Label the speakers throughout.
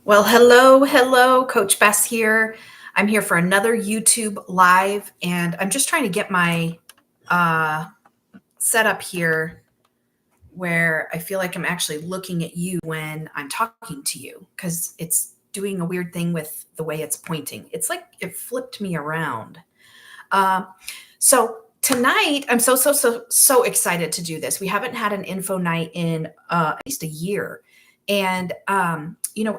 Speaker 1: Well, hello, Coach Bess here. I'm here for another YouTube live, and I'm just trying to get my uh, setup here where I feel like I'm actually looking at you when I'm talking to you because it's doing a weird thing with the way it's pointing. It's like it flipped me around. Uh, so tonight, I'm so excited to do this. We haven't had an info night in at least a year, and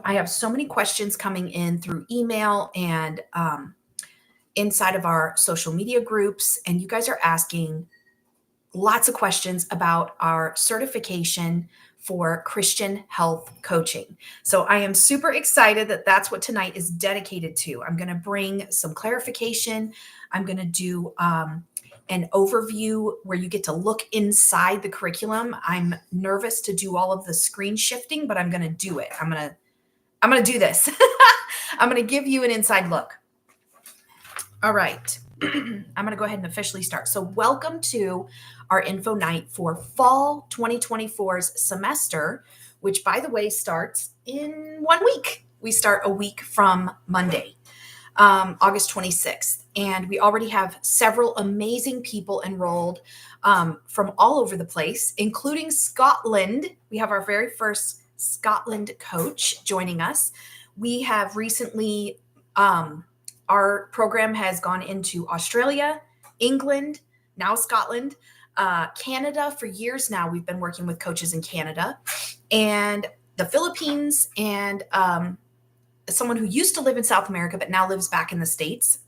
Speaker 1: I have so many questions coming in through email and inside of our social media groups, and you guys are asking lots of questions about our certification for Christian health coaching. So I am super excited that that's what tonight is dedicated to. I'm going to bring some clarification. I'm going to do an overview where you get to look inside the curriculum. I'm nervous to do all of the screen shifting, but I'm going to do it. I'm going to do this. I'm going to give you an inside look. All right. I'm going to go ahead and officially start. So welcome to our info night for fall 2024's semester, which by the way starts in 1 week. We start a week from Monday, August 26th. And we already have several amazing people enrolled from all over the place, including Scotland. We have our very first Scotland coach joining us. We have recently our program has gone into Australia, England, now Scotland, Canada. For years now, we've been working with coaches in Canada and the Philippines, and someone who used to live in South America but now lives back in the States,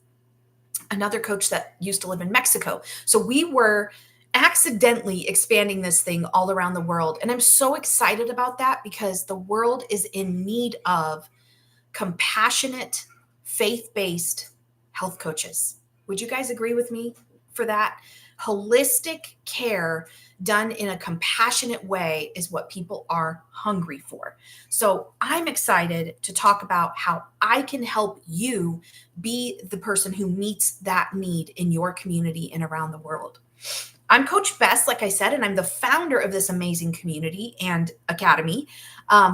Speaker 1: another coach that used to live in Mexico. So we were accidentally expanding this thing all around the world. And I'm so excited about that because the world is in need of compassionate, faith-based health coaches. Would you guys agree with me for that? Holistic care done in a compassionate way is what people are hungry for. So I'm excited to talk about how I can help you be the person who meets that need in your community and around the world. I'm Coach Bess, like I said, and I'm the founder of this amazing community and academy.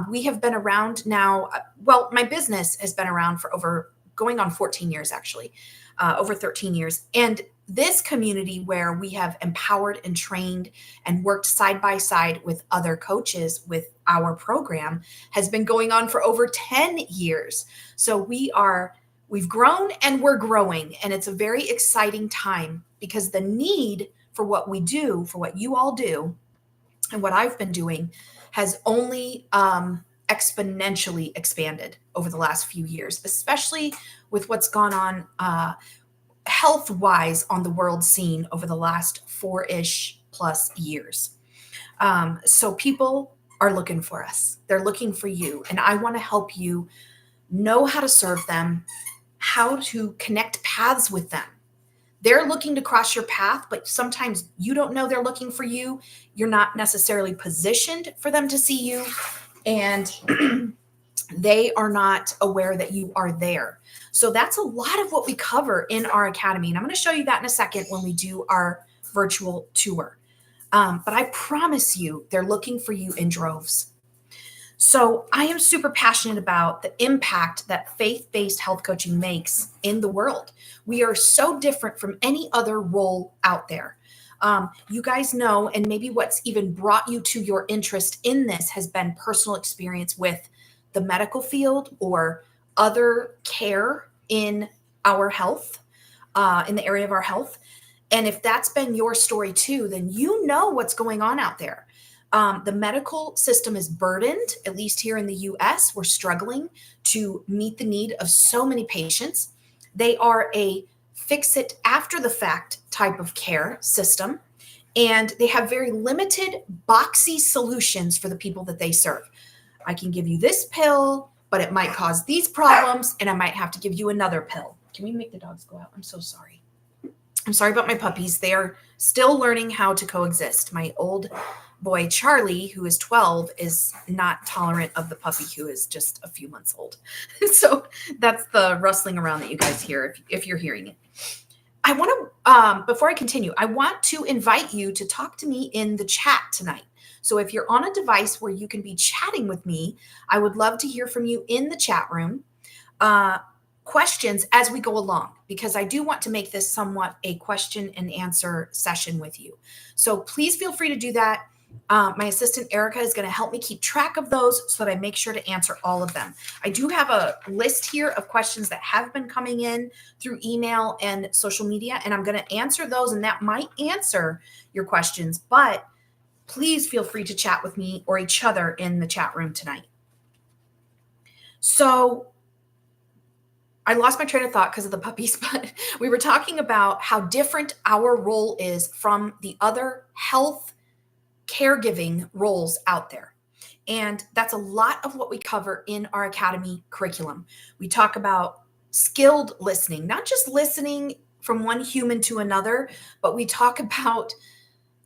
Speaker 1: We have been around now. Well, my business has been around for going on 14 years, actually, over 13 years. And this community where we have empowered and trained and worked side by side with other coaches with our program has been going on for over 10 years. So we've grown and we're growing. And it's a very exciting time because the need for what we do, for what you all do, and what I've been doing has only exponentially expanded over the last few years, especially with what's gone on health-wise on the world scene over the last 4-ish plus years. So people are looking for us. They're looking for you. And I want to help you know how to serve them, how to connect paths with them. They're looking to cross your path, but sometimes you don't know they're looking for you. You're not necessarily positioned for them to see you, and they are not aware that you are there. So that's a lot of what we cover in our academy. And I'm going to show you that in a second when we do our virtual tour. But I promise you, they're looking for you in droves. So I am super passionate about the impact that faith-based health coaching makes in the world. We are so different from any other role out there. You guys know, and maybe what's even brought you to your interest in this has been personal experience with the medical field or other care in our health, in the area of our health. And if that's been your story too, then you know what's going on out there. The medical system is burdened, at least here in the US. We're struggling to meet the need of so many patients. They are a fix it after the fact type of care system, and they have very limited boxy solutions for the people that they serve. I can give you this pill, but it might cause these problems, and I might have to give you another pill. Can we make the dogs go out? I'm so sorry. I'm sorry about my puppies. They are still learning how to coexist. My old boy, Charlie, who is 12, is not tolerant of the puppy who is just a few months old. So that's the rustling around that you guys hear if you're hearing it. I want to, before I continue, I want to invite you to talk to me in the chat tonight. So if you're on a device where you can be chatting with me, I would love to hear from you in the chat room. Questions as we go along, because I do want to make this somewhat a question and answer session with you. So please feel free to do that. My assistant Erica is going to help me keep track of those so that I make sure to answer all of them. I do have a list here of questions that have been coming in through email and social media, and I'm going to answer those, and that might answer your questions, but please feel free to chat with me or each other in the chat room tonight. So I lost my train of thought because of the puppies, but we were talking about how different our role is from the other health caregiving roles out there. And that's a lot of what we cover in our academy curriculum. We talk about skilled listening, not just listening from one human to another, but we talk about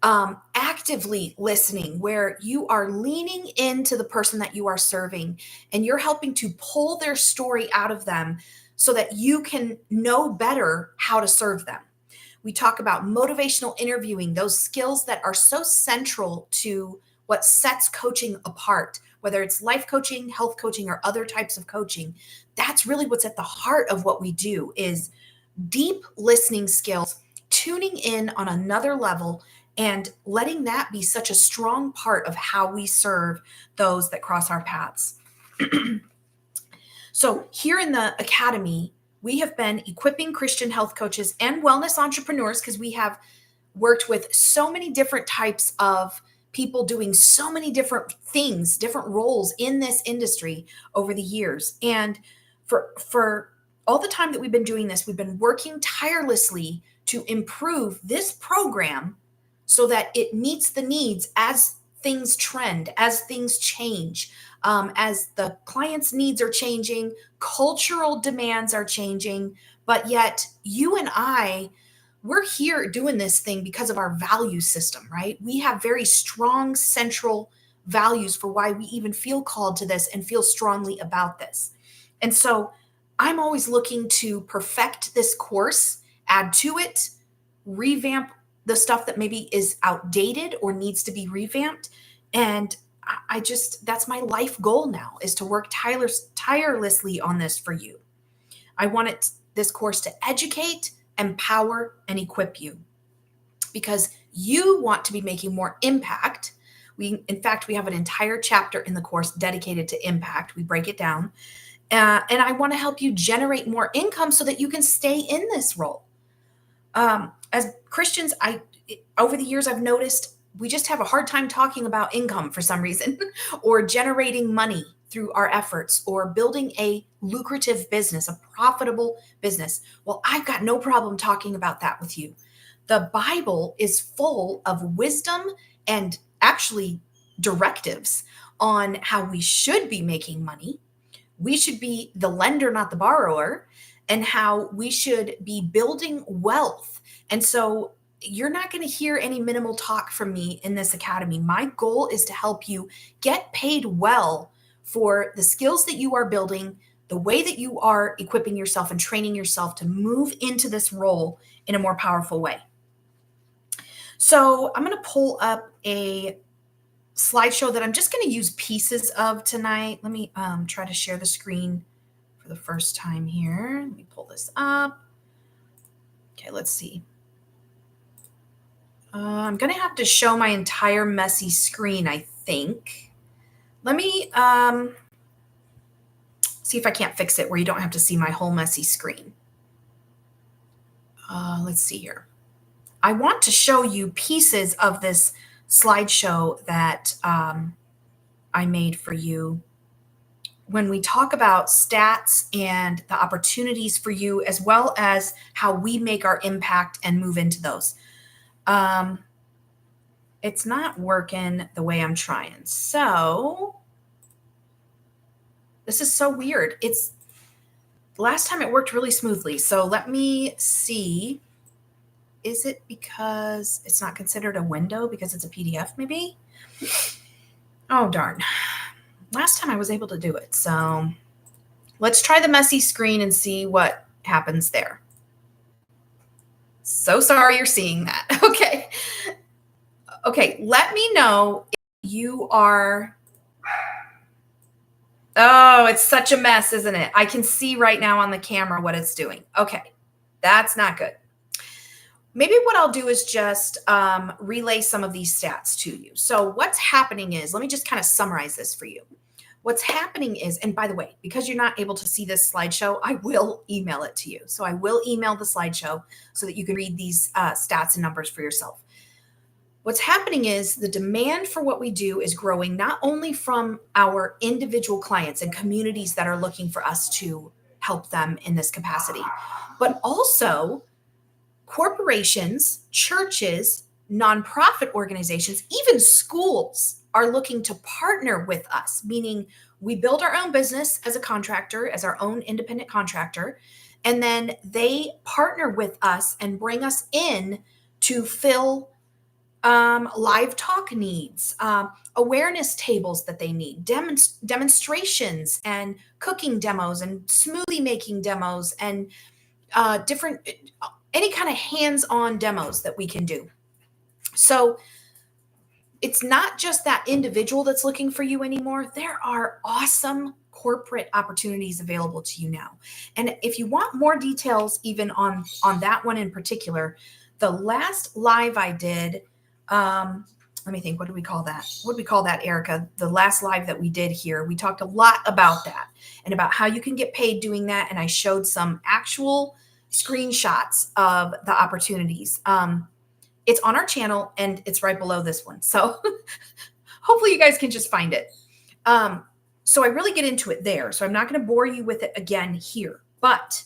Speaker 1: actively listening, where you are leaning into the person that you are serving and you're helping to pull their story out of them so that you can know better how to serve them. We talk about motivational interviewing, those skills that are so central to what sets coaching apart, whether it's life coaching, health coaching, or other types of coaching. That's really what's at the heart of what we do, is deep listening skills, tuning in on another level, and letting that be such a strong part of how we serve those that cross our paths. So here in the academy, we have been equipping Christian health coaches and wellness entrepreneurs, because we have worked with so many different types of people doing so many different things, different roles in this industry over the years. And for all the time that we've been doing this, we've been working tirelessly to improve this program so that it meets the needs as things trend, as things change, as the client's needs are changing, cultural demands are changing, but yet you and I, we're here doing this thing because of our value system, right? We have very strong central values for why we even feel called to this and feel strongly about this. And so I'm always looking to perfect this course, add to it, revamp the stuff that maybe is outdated or needs to be revamped. And I just, that's my life goal now, is to work tirelessly on this for you. I want this course to educate, empower, and equip you, because you want to be making more impact. In fact, we have an entire chapter in the course dedicated to impact. We break it down. And I want to help you generate more income so that you can stay in this role. As Christians, over the years, I've noticed we just have a hard time talking about income for some reason, or generating money through our efforts, or building a lucrative business, a profitable business. Well, I've got no problem talking about that with you. The Bible is full of wisdom and actually directives on how we should be making money. We should be the lender, not the borrower, and how we should be building wealth. And so you're not going to hear any minimal talk from me in this academy. My goal is to help you get paid well for the skills that you are building, the way that you are equipping yourself and training yourself to move into this role in a more powerful way. So I'm going to pull up a slideshow that I'm just going to use pieces of tonight. Let me try to share the screen for the first time here. Let me pull this up. Okay, let's see. I'm going to have to show my entire messy screen, I think. Let me see if I can't fix it where you don't have to see my whole messy screen. Let's see here. I want to show you pieces of this slideshow that I made for you when we talk about stats and the opportunities for you, as well as how we make our impact and move into those. It's not working the way I'm trying. So this is so weird. Last time it worked really smoothly. So let me see. Is it because it's not considered a window because it's a PDF maybe? Oh, darn. Last time I was able to do it. So let's try the messy screen and see what happens there. So sorry you're seeing that. Okay. Okay. Let me know if you are. Oh, it's such a mess, isn't it? I can see right now on the camera what it's doing. Okay. That's not good. Maybe what I'll do is just relay some of these stats to you. So, what's happening is, let me just kind of summarize this for you. What's happening is, and by the way, because you're not able to see this slideshow, I will email it to you. So, I will email the slideshow so that you can read these stats and numbers for yourself. What's happening is the demand for what we do is growing not only from our individual clients and communities that are looking for us to help them in this capacity, but also corporations, churches, nonprofit organizations, even schools are looking to partner with us, meaning we build our own business as a contractor, as our own independent contractor, and then they partner with us and bring us in to fill live talk needs, awareness tables that they need, demonstrations and cooking demos and smoothie making demos and different, any kind of hands-on demos that we can do. So it's not just that individual that's looking for you anymore. There are awesome corporate opportunities available to you now. And if you want more details, even on that one in particular, the last live I did, let me think, what do we call that? What do we call that, Erica? The last live that we did here, we talked a lot about that and about how you can get paid doing that. And I showed some actual screenshots of the opportunities. It's on our channel and it's right below this one. So hopefully you guys can just find it. So I really get into it there. So I'm not going to bore you with it again here. But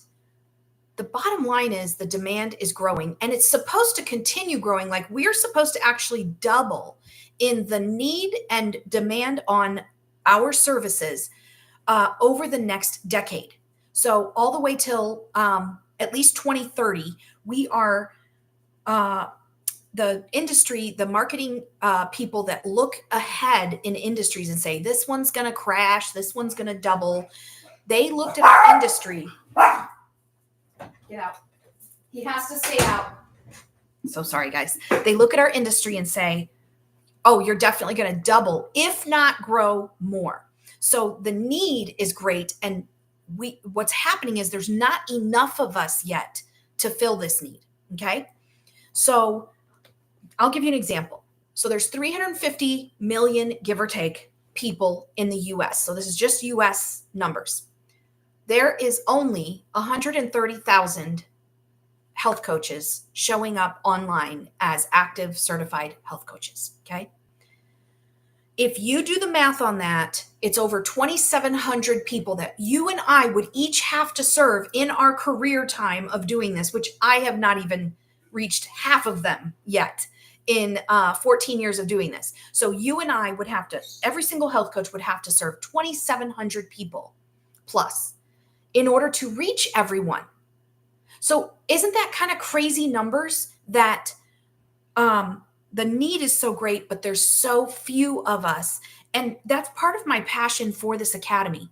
Speaker 1: the bottom line is the demand is growing and it's supposed to continue growing. Like we're supposed to actually double in the need and demand on our services over the next decade. So all the way till at least 2030, we are the industry, the marketing people that look ahead in industries and say, this one's going to crash, this one's going to double. They looked at our industry. Get out. He has to stay out. So sorry, guys. They look at our industry and say, oh, you're definitely going to double, if not grow more. So the need is great. And what's happening is there's not enough of us yet to fill this need. Okay. So I'll give you an example. So there's 350 million, give or take, people in the US. So this is just US numbers. There is only 130,000 health coaches showing up online as active certified health coaches. Okay. If you do the math on that, it's over 2,700 people that you and I would each have to serve in our career time of doing this, which I have not even reached half of them yet in 14 years of doing this. So you and I would have to, every single health coach would have to serve 2,700 people plus in order to reach everyone. So isn't that kind of crazy numbers that the need is so great, but there's so few of us. And that's part of my passion for this academy.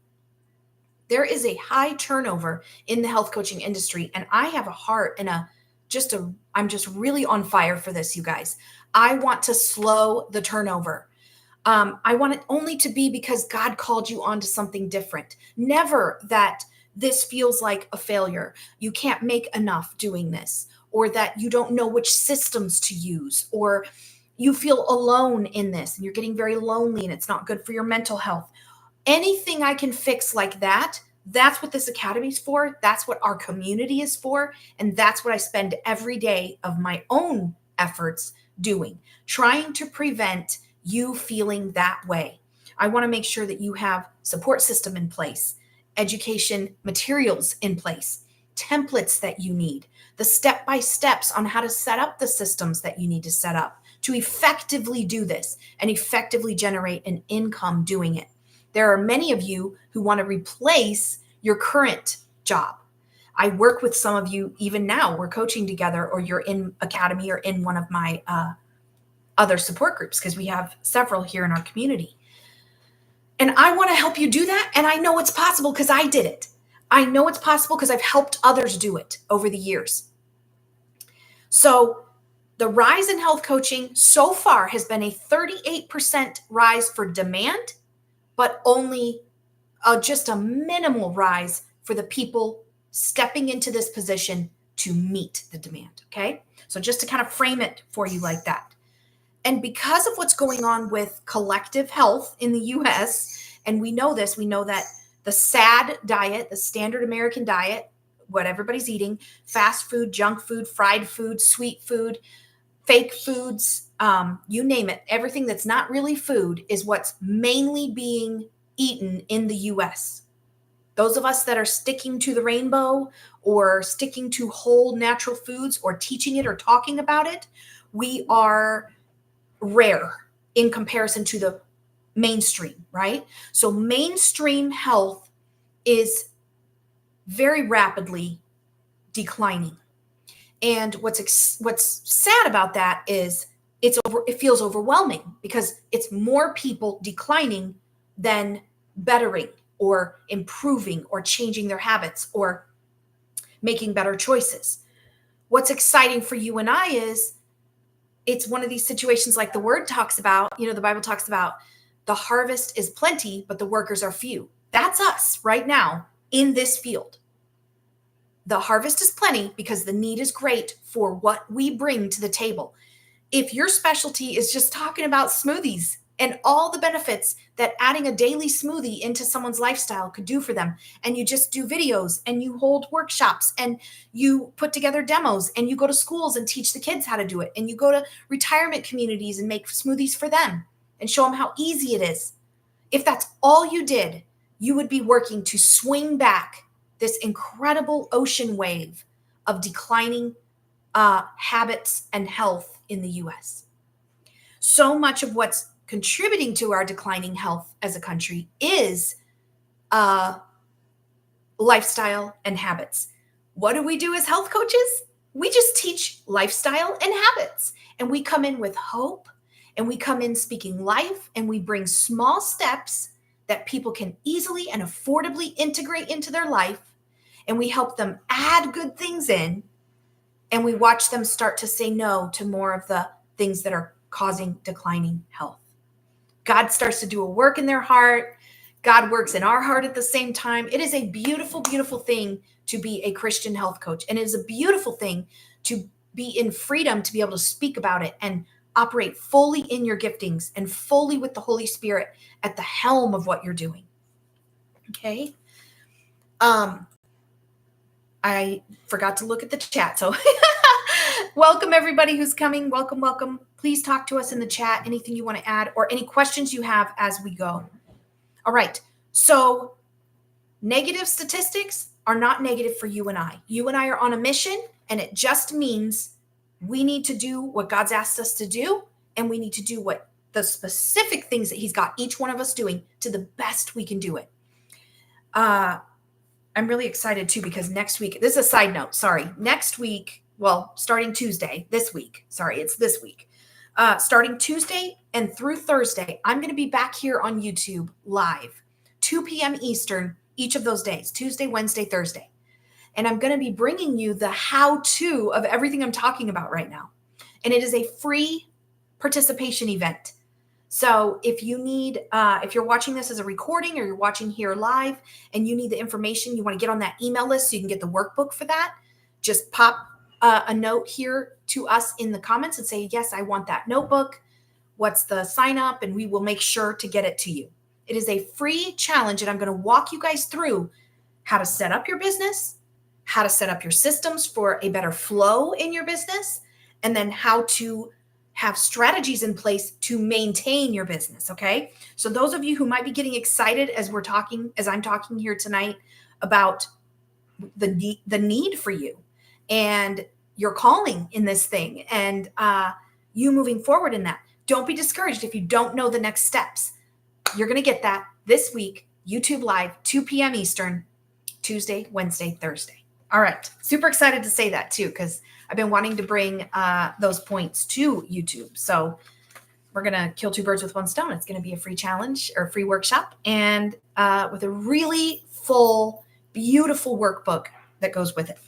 Speaker 1: There is a high turnover in the health coaching industry. And I have a heart and I'm just really on fire for this, you guys. I want to slow the turnover. I want it only to be because God called you onto something different. Never that this feels like a failure. You can't make enough doing this, or that you don't know which systems to use, or you feel alone in this and you're getting very lonely and it's not good for your mental health. Anything I can fix like that, that's what this academy is for. That's what our community is for. And that's what I spend every day of my own efforts doing, trying to prevent you feeling that way. I want to make sure that you have support system in place, education materials in place, templates that you need, the step-by-steps on how to set up the systems that you need to set up to effectively do this and effectively generate an income doing it. There are many of you who want to replace your current job. I work with some of you even now. We're coaching together, or you're in academy or in one of my other support groups, because we have several here in our community. And I want to help you do that. And I know it's possible because I did it. I know it's possible because I've helped others do it over the years. So the rise in health coaching so far has been a 38% rise for demand, but only just a minimal rise for the people stepping into this position to meet the demand. Okay. So just to kind of frame it for you like that. And because of what's going on with collective health in the US, and we know that the SAD diet, the standard American diet, what everybody's eating, fast food, junk food, fried food, sweet food, fake foods, you name it, everything that's not really food is what's mainly being eaten in the US. Those of us that are sticking to the rainbow or sticking to whole natural foods or teaching it or talking about it, we are rare in comparison to the mainstream, right? So mainstream health is very rapidly declining. And what's sad about that is it feels overwhelming because it's more people declining than bettering or improving or changing their habits or making better choices. What's exciting for you and I is it's one of these situations like the word talks about, the Bible talks about the harvest is plenty, but the workers are few. That's us right now in this field. The harvest is plenty because the need is great for what we bring to the table. If your specialty is just talking about smoothies and all the benefits that adding a daily smoothie into someone's lifestyle could do for them, and you just do videos and you hold workshops and you put together demos and you go to schools and teach the kids how to do it and you go to retirement communities and make smoothies for them and show them how easy it is. If that's all you did, you would be working to swing back this incredible ocean wave of declining habits and health in the US. So much of what's contributing to our declining health as a country is lifestyle and habits. What do we do as health coaches? We just teach lifestyle and habits. And we come in with hope and we come in speaking life and we bring small steps that people can easily and affordably integrate into their life. And we help them add good things in. And we watch them start to say no to more of the things that are causing declining health. God starts to do a work in their heart. God works in our heart at the same time. It is a beautiful, beautiful thing to be a Christian health coach. And it is a beautiful thing to be in freedom to be able to speak about it and operate fully in your giftings and fully with the Holy Spirit at the helm of what you're doing. Okay. I forgot to look at the chat. So welcome everybody who's coming. Welcome, welcome. Please talk to us in the chat. Anything you want to add or any questions you have as we go. All right. So negative statistics are not negative for you and I. You and I are on a mission, and it just means we need to do what God's asked us to do, and we need to do what the specific things that he's got each one of us doing to the best we can do it. I'm really excited too, because next week, this is a side note, sorry. Next week, well, starting Tuesday, this week, sorry, it's this week. Starting Tuesday and through Thursday, I'm going to be back here on YouTube live, 2 p.m. Eastern, each of those days, Tuesday, Wednesday, Thursday. And I'm going to be bringing you the how-to of everything I'm talking about right now. And it is a free participation event. So if you need, if you're watching this as a recording or you're watching here live and you need the information, you want to get on that email list so you can get the workbook for that, just pop a note here to us in the comments and say, yes, I want that notebook. What's the sign up? And we will make sure to get it to you. It is a free challenge, and I'm going to walk you guys through how to set up your business, how to set up your systems for a better flow in your business, and then how to have strategies in place to maintain your business. Okay. So those of you who might be getting excited as I'm talking here tonight about the need for you and your calling in this thing and you moving forward in that, don't be discouraged if you don't know the next steps. You're going to get that this week, YouTube live, 2 p.m. Eastern, Tuesday, Wednesday, Thursday. All right. Super excited to say that too, because I've been wanting to bring those points to YouTube. So we're going to kill two birds with one stone. It's going to be a free challenge or free workshop and with a really full, beautiful workbook that goes with it.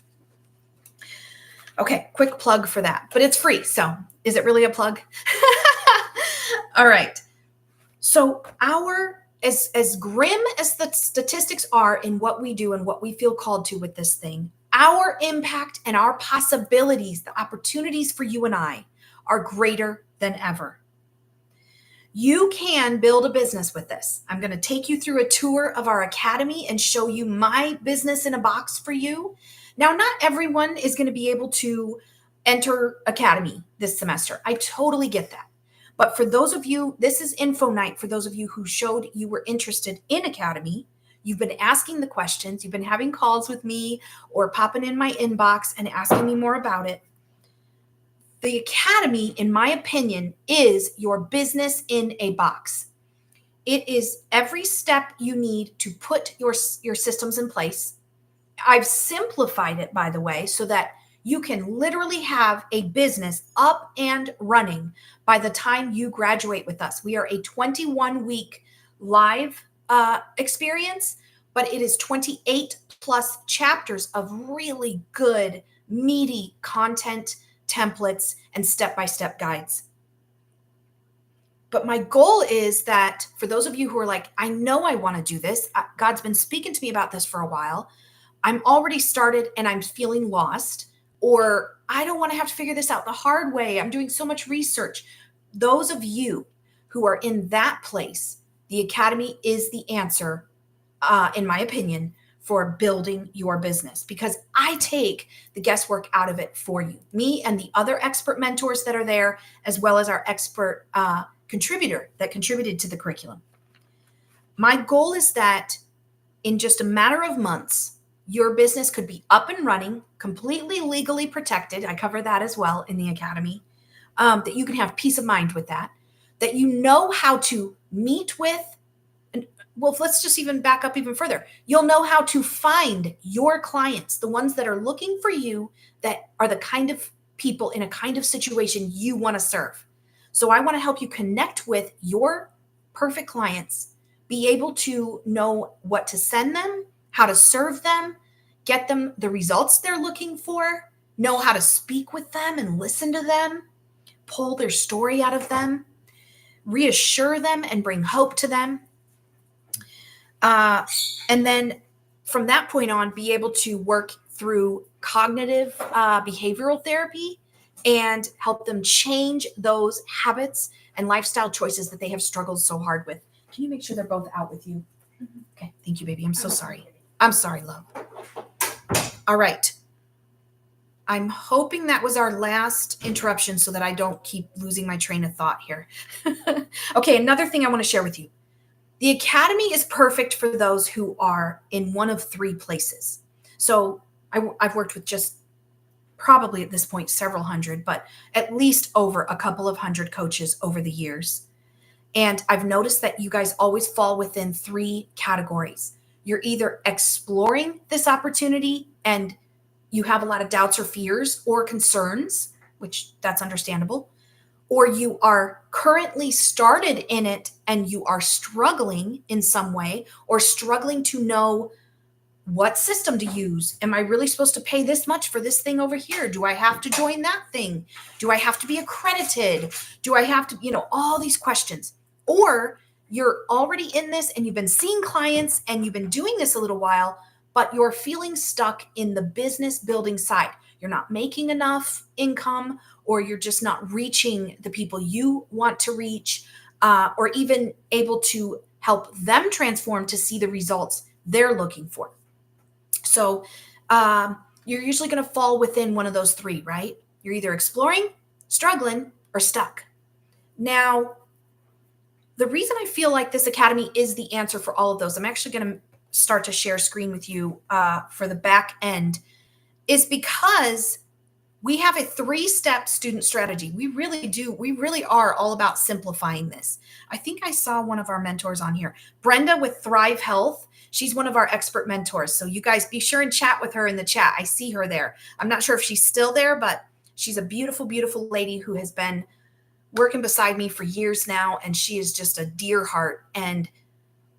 Speaker 1: Okay, quick plug for that, but it's free. So is it really a plug? All right. So as grim as the statistics are in what we do and what we feel called to with this thing, our impact and our possibilities, the opportunities for you and I are greater than ever. You can build a business with this. I'm going to take you through a tour of our academy and show you my business in a box for you. Now, not everyone is going to be able to enter academy this semester. I totally get that. But for those of you, this is info night for those of you who showed you were interested in academy. You've been asking the questions, you've been having calls with me or popping in my inbox and asking me more about it. The academy, in my opinion, is your business in a box. It is every step you need to put your systems in place. I've simplified it, by the way, so that you can literally have a business up and running by the time you graduate with us. We are a 21-week live experience, but it is 28 plus chapters of really good, meaty content, templates, and step-by-step guides. But my goal is that for those of you who are like, I know I want to do this, God's been speaking to me about this for a while. I'm already started and I'm feeling lost, or I don't want to have to figure this out the hard way. I'm doing so much research. Those of you who are in that place, the academy is the answer, in my opinion, for building your business, because I take the guesswork out of it for you, me and the other expert mentors that are there, as well as our expert contributor that contributed to the curriculum. My goal is that in just a matter of months, your business could be up and running, completely legally protected. I cover that as well in the academy, that you can have peace of mind with that you know how to meet with. Well, let's just even back up even further. You'll know how to find your clients, the ones that are looking for you, that are the kind of people in a kind of situation you want to serve. So I want to help you connect with your perfect clients, be able to know what to send them, how to serve them, get them the results they're looking for, know how to speak with them and listen to them, pull their story out of them, reassure them and bring hope to them. And then from that point on, be able to work through cognitive behavioral therapy and help them change those habits and lifestyle choices that they have struggled so hard with. Can you make sure they're both out with you? Okay. Thank you, baby. I'm so sorry. I'm sorry, love. All right. I'm hoping that was our last interruption so that I don't keep losing my train of thought here. Okay. Another thing I want to share with you. The academy is perfect for those who are in one of three places. So I've worked with just probably at this point several hundred, but at least over a couple of hundred coaches over the years. And I've noticed that you guys always fall within three categories. You're either exploring this opportunity and you have a lot of doubts or fears or concerns, which that's understandable, or you are currently started in it and you are struggling in some way, or struggling to know what system to use. Am I really supposed to pay this much for this thing over here? Do I have to join that thing? Do I have to be accredited? Do I have to, all these questions? Or you're already in this and you've been seeing clients and you've been doing this a little while, but you're feeling stuck in the business building side. You're not making enough income, or you're just not reaching the people you want to reach, or even able to help them transform to see the results they're looking for. So you're usually going to fall within one of those three, right? You're either exploring, struggling, or stuck. Now, the reason I feel like this academy is the answer for all of those, I'm actually going to start to share screen with you for the back end, is because we have a 3-step student strategy. We really do. We really are all about simplifying this. I think I saw one of our mentors on here, Brenda with Thrive Health. She's one of our expert mentors. So you guys be sure and chat with her in the chat. I see her there. I'm not sure if she's still there, but she's a beautiful, beautiful lady who has been working beside me for years now. And she is just a dear heart. And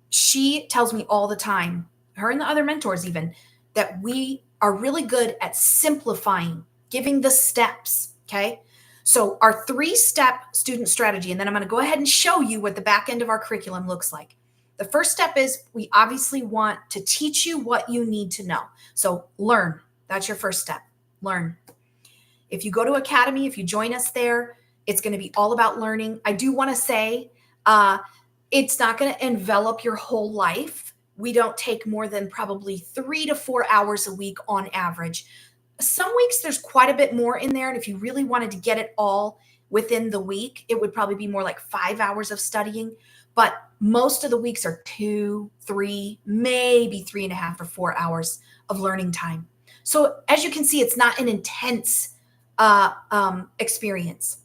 Speaker 1: she tells me all the time, her and the other mentors even, that we are really good at simplifying giving the steps. Okay. So our 3-step student strategy, and then I'm going to go ahead and show you what the back end of our curriculum looks like. The first step is we obviously want to teach you what you need to know. So learn. That's your first step. Learn. If you go to Academy, if you join us there, it's going to be all about learning. I do want to say it's not going to envelop your whole life. We don't take more than probably 3 to 4 hours a week on average. Some weeks there's quite a bit more in there. And if you really wanted to get it all within the week, it would probably be more like 5 hours of studying. But most of the weeks are 2, 3, maybe 3.5 or 4 hours of learning time. So as you can see, it's not an intense experience.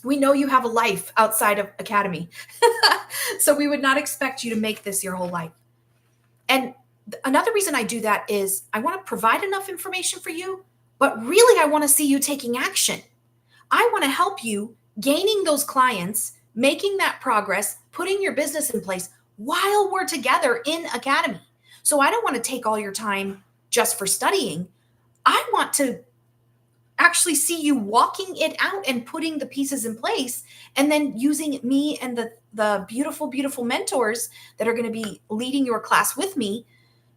Speaker 1: We know you have a life outside of Academy. So we would not expect you to make this your whole life. And another reason I do that is I want to provide enough information for you, but really I want to see you taking action. I want to help you gaining those clients, making that progress, putting your business in place while we're together in Academy. So I don't want to take all your time just for studying. I want to actually see you walking it out and putting the pieces in place, and then using me and the beautiful, beautiful mentors that are going to be leading your class with me.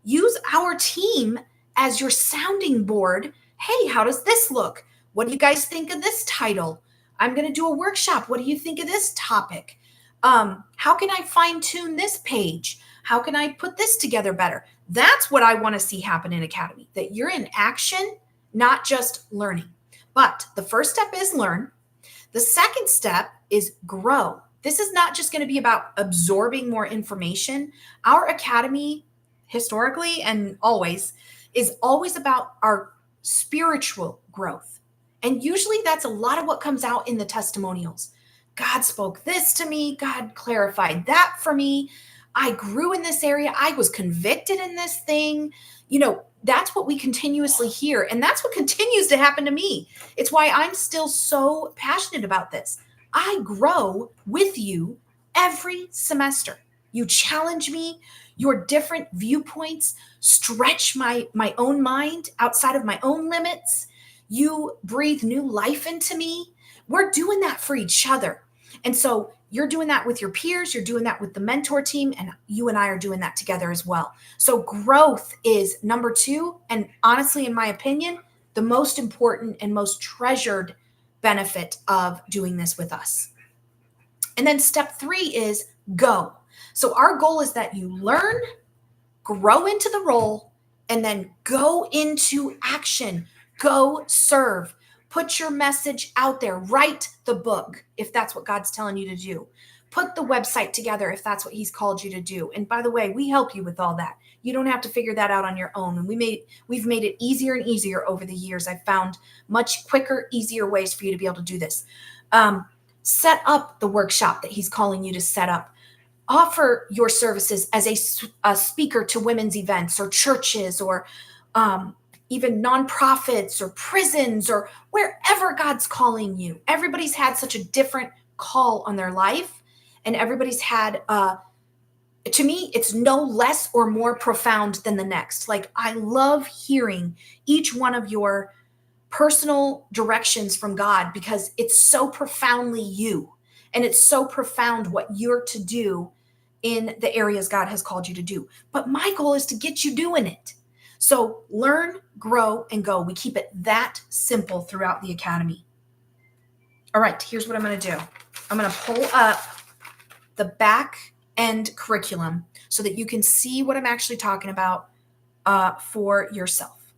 Speaker 1: Use our team as your sounding board. Hey, how does this look? What do you guys think of this title? I'm going to do a workshop. What do you think of this topic? How can I fine tune this page? How can I put this together better? That's what I want to see happen in Academy, that you're in action, not just learning. But the first step is learn. The second step is grow. This is not just going to be about absorbing more information. Our Academy, historically and always, is always about our spiritual growth. And usually that's a lot of what comes out in the testimonials. God spoke this to me. God clarified that for me. I grew in this area. I was convicted in this thing. That's what we continuously hear. And that's what continues to happen to me. It's why I'm still so passionate about this. I grow with you every semester. You challenge me. Your different viewpoints stretch my own mind outside of my own limits. You breathe new life into me. We're doing that for each other. And so you're doing that with your peers, you're doing that with the mentor team, and you and I are doing that together as well. So growth is number 2, and honestly, in my opinion, the most important and most treasured benefit of doing this with us. And then step 3 is go. So our goal is that you learn, grow into the role, and then go into action, go serve. Put your message out there. Write the book if that's what God's telling you to do. Put the website together if that's what he's called you to do. And by the way, we help you with all that. You don't have to figure that out on your own. And we've made it easier and easier over the years. I've found much quicker, easier ways for you to be able to do this. Set up the workshop that he's calling you to set up. Offer your services as a speaker to women's events or churches or even nonprofits or prisons or wherever God's calling you. Everybody's had such a different call on their life, and everybody's had, to me, it's no less or more profound than the next. Like, I love hearing each one of your personal directions from God because it's so profoundly you, and it's so profound what you're to do in the areas God has called you to do. But my goal is to get you doing it. So learn, grow, and go. We keep it that simple throughout the Academy. All right, here's what I'm going to do. I'm going to pull up the back end curriculum so that you can see what I'm actually talking about for yourself.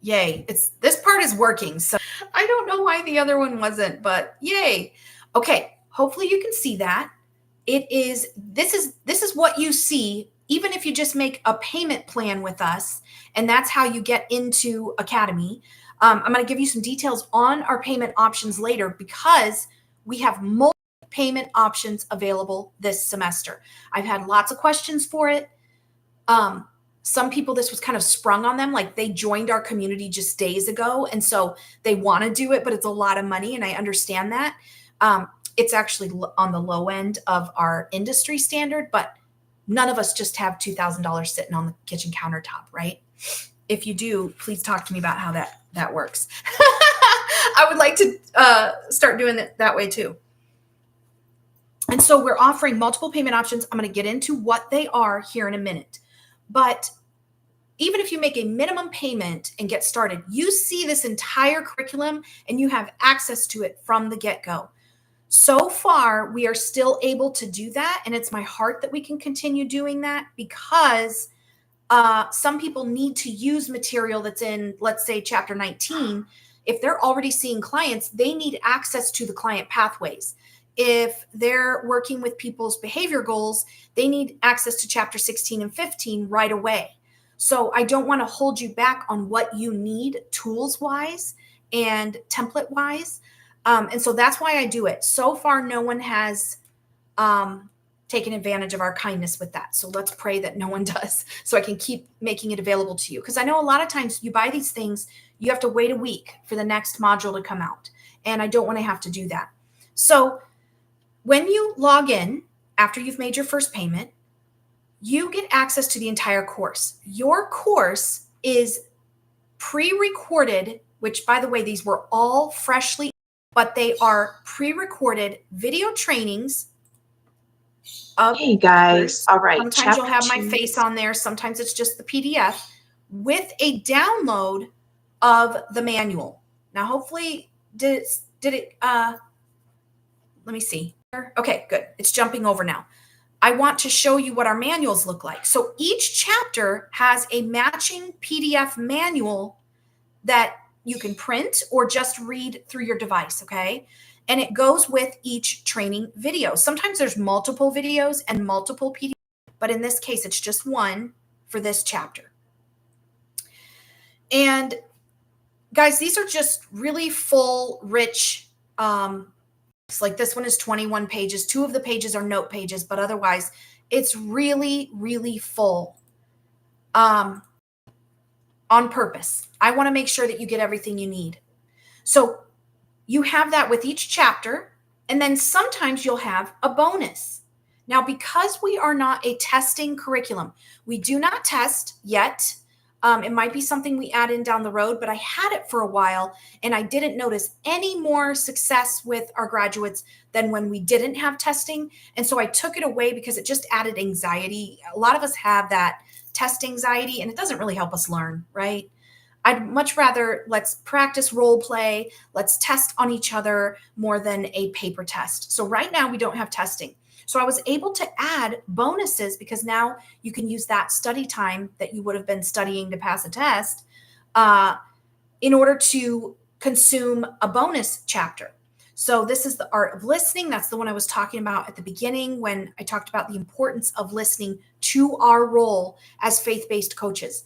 Speaker 1: Yay, this part is working. So I don't know why the other one wasn't, but yay. Okay, hopefully you can see that. This is what you see even if you just make a payment plan with us, and that's how you get into Academy. I'm going to give you some details on our payment options later because we have multiple payment options available this semester. I've had lots of questions for it. Some people, this was kind of sprung on them, like they joined our community just days ago, and so they want to do it, but it's a lot of money, and I understand that. It's actually on the low end of our industry standard, but none of us just have $2,000 sitting on the kitchen countertop, right? if you do, please talk to me about how that works. I would like to start doing it that way too. And so we're offering multiple payment options. I'm going to get into what they are here in a minute. But even if you make a minimum payment and get started, you see this entire curriculum and you have access to it from the get-go. So far, we are still able to do that. And it's my heart that we can continue doing that, because some people need to use material that's in, let's say, chapter 19. If they're already seeing clients, they need access to the client pathways. If they're working with people's behavior goals, they need access to chapter 16 and 15 right away. So I don't want to hold you back on what you need tools-wise and template-wise. And so that's why I do it. So far, no one has taken advantage of our kindness with that. So let's pray that no one does, so I can keep making it available to you. Because I know a lot of times you buy these things, you have to wait a week for the next module to come out. And I don't want to have to do that. So when you log in after you've made your first payment, you get access to the entire course. Your course is pre-recorded, which, by the way, these were all freshly, but they are pre-recorded video trainings of,
Speaker 2: hey guys, all right.
Speaker 1: Sometimes you'll have my face on there. Sometimes it's just the PDF with a download of the manual. Now, hopefully, did it, let me see. Okay, good. It's jumping over now. I want to show you what our manuals look like. So each chapter has a matching PDF manual that you can print or just read through your device, okay? And it goes with each training video. Sometimes there's multiple videos and multiple PDFs, but in this case, it's just one for this chapter. And guys, these are just really full, rich, like this one is 21 pages. 2 of the pages are note pages, but otherwise it's really, really full on purpose. I want to make sure that you get everything you need. So you have that with each chapter, and then sometimes you'll have a bonus. Now, because we are not a testing curriculum, we do not test yet. It might be something we add in down the road, but I had it for a while and I didn't notice any more success with our graduates than when we didn't have testing. And so I took it away because it just added anxiety. A lot of us have that test anxiety and it doesn't really help us learn, right? I'd much rather let's practice role play. Let's test on each other more than a paper test. So right now we don't have testing. So I was able to add bonuses because now you can use that study time that you would have been studying to pass a test in order to consume a bonus chapter. So this is the art of listening. That's the one I was talking about at the beginning when I talked about the importance of listening to our role as faith-based coaches,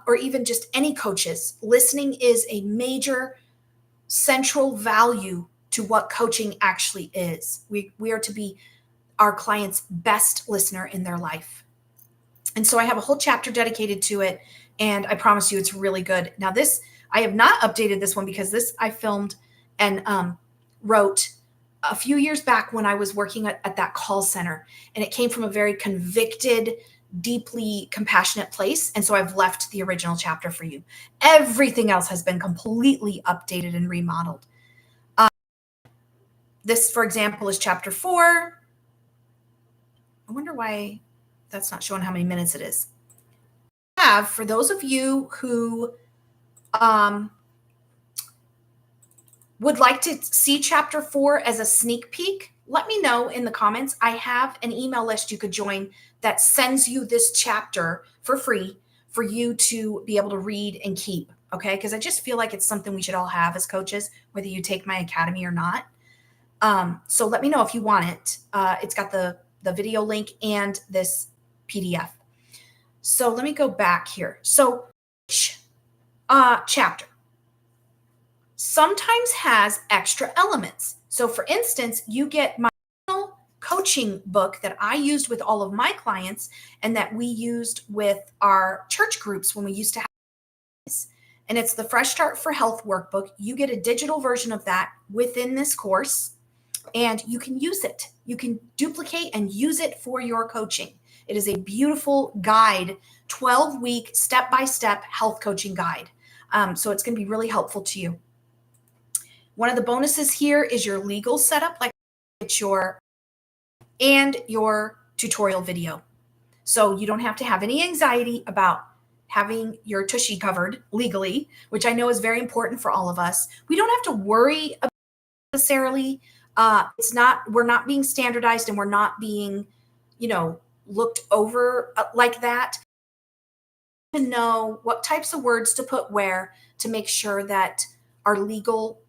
Speaker 1: or even just any coaches. Listening is a major central value to what coaching actually is. We are to be our client's best listener in their life. And so I have a whole chapter dedicated to it, and I promise you it's really good. Now this, I have not updated this one because this I filmed and wrote a few years back when I was working at that call center, and it came from a very convicted, deeply compassionate place. And so I've left the original chapter for you. Everything else has been completely updated and remodeled. This, for example, is chapter 4. I wonder why that's not showing how many minutes it is. For those of you who would like to see chapter 4 as a sneak peek, let me know in the comments. I have an email list you could join that sends you this chapter for free for you to be able to read and keep, okay? Because I just feel like it's something we should all have as coaches, whether you take my academy or not. So let me know if you want it. It's got the video link and this PDF. So let me go back here. So each chapter sometimes has extra elements. So for instance, you get my coaching book that I used with all of my clients and that we used with our church groups when we used to have this. And it's the Fresh Start for Health workbook. You get a digital version of that within this course, and you can use it. You can duplicate and use it for your coaching. It is a beautiful guide, 12-week step-by-step health coaching guide. So it's going to be really helpful to you. One of the bonuses here is your legal setup, like it's your tutorial video. So you don't have to have any anxiety about having your tushy covered legally, which I know is very important for all of us. We don't have to worry about necessarily. We're not being standardized, and we're not being, looked over like that. To know what types of words to put where to make sure that our legal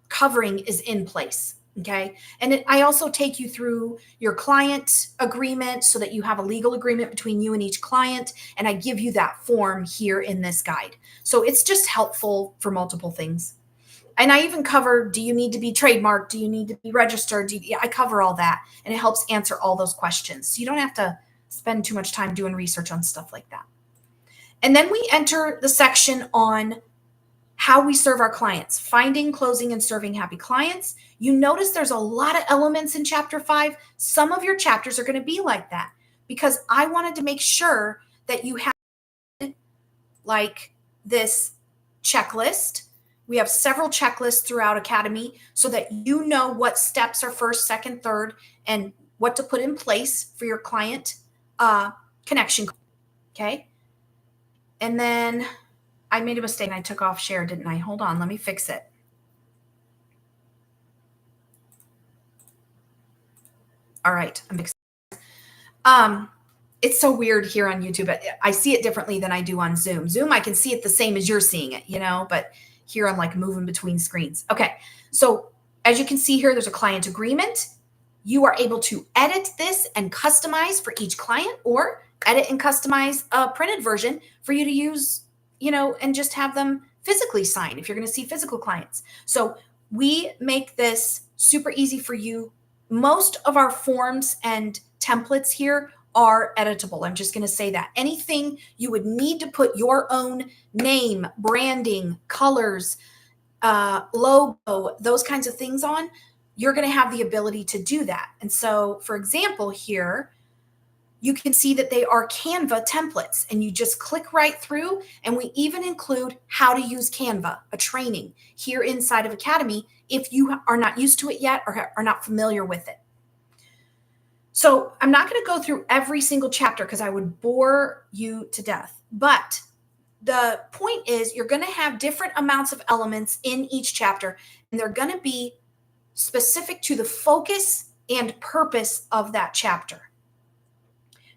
Speaker 1: covering is in place. Okay. And I also take you through your client agreement so that you have a legal agreement between you and each client. And I give you that form here in this guide. So it's just helpful for multiple things. And I even cover, do you need to be trademarked? Do you need to be registered? I cover all that, and it helps answer all those questions. So you don't have to spend too much time doing research on stuff like that. And then we enter the section on how we serve our clients, finding, closing, and serving happy clients. You notice there's a lot of elements in chapter 5. Some of your chapters are going to be like that because I wanted to make sure that you have like this checklist. We have several checklists throughout Academy so that you know what steps are first, second, third, and what to put in place for your client connection. Okay. And then I made a mistake. I took off share, didn't I? Hold on. Let me fix it. All right. I'm excited. It's so weird here on YouTube. I see it differently than I do on Zoom. Zoom, I can see it the same as you're seeing it, but here I'm like moving between screens. Okay. So as you can see here, there's a client agreement. You are able to edit this and customize for each client, or edit and customize a printed version for you to use, and just have them physically sign if you're going to see physical clients. So we make this super easy for you. Most of our forms and templates here are editable. I'm just going to say that. Anything you would need to put your own name, branding, colors, logo, those kinds of things on, you're going to have the ability to do that. And so, for example, here, you can see that they are Canva templates, and you just click right through, and we even include how to use Canva, a training here inside of Academy if you are not used to it yet or are not familiar with it. So I'm not going to go through every single chapter because I would bore you to death. But the point is you're going to have different amounts of elements in each chapter, and they're going to be specific to the focus and purpose of that chapter.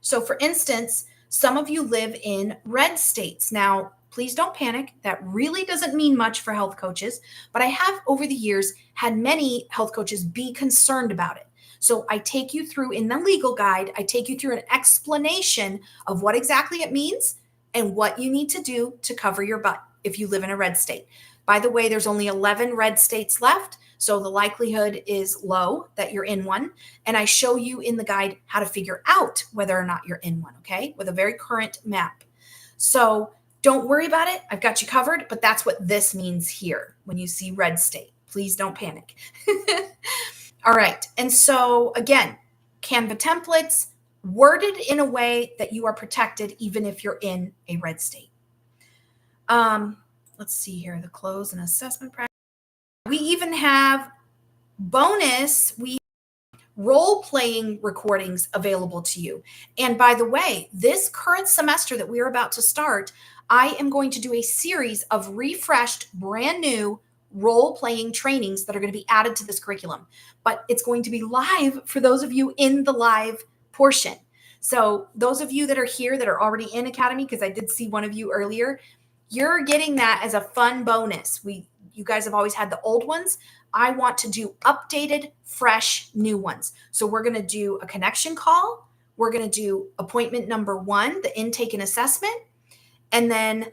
Speaker 1: So for instance, some of you live in red states. Now, please don't panic. That really doesn't mean much for health coaches, but I have over the years had many health coaches be concerned about it. So I take you through in the legal guide, I take you through an explanation of what exactly it means and what you need to do to cover your butt if you live in a red state. By the way, there's only 11 red states left, so the likelihood is low that you're in one. And I show you in the guide how to figure out whether or not you're in one, okay, with a very current map. So don't worry about it. I've got you covered, but that's what this means here when you see red state. Please don't panic. All right. And so again, Canva templates worded in a way that you are protected even if you're in a red state. Let's see here, the close and assessment practice. We even have role-playing recordings available to you. And by the way, this current semester that we're about to start, I am going to do a series of refreshed, brand new role-playing trainings that are going to be added to this curriculum. But it's going to be live for those of you in the live portion. So those of you that are here that are already in Academy, because I did see one of you earlier, you're getting that as a fun bonus. You guys have always had the old ones. I want to do updated, fresh, new ones. So we're going to do a connection call. We're going to do appointment number 1, the intake and assessment. And then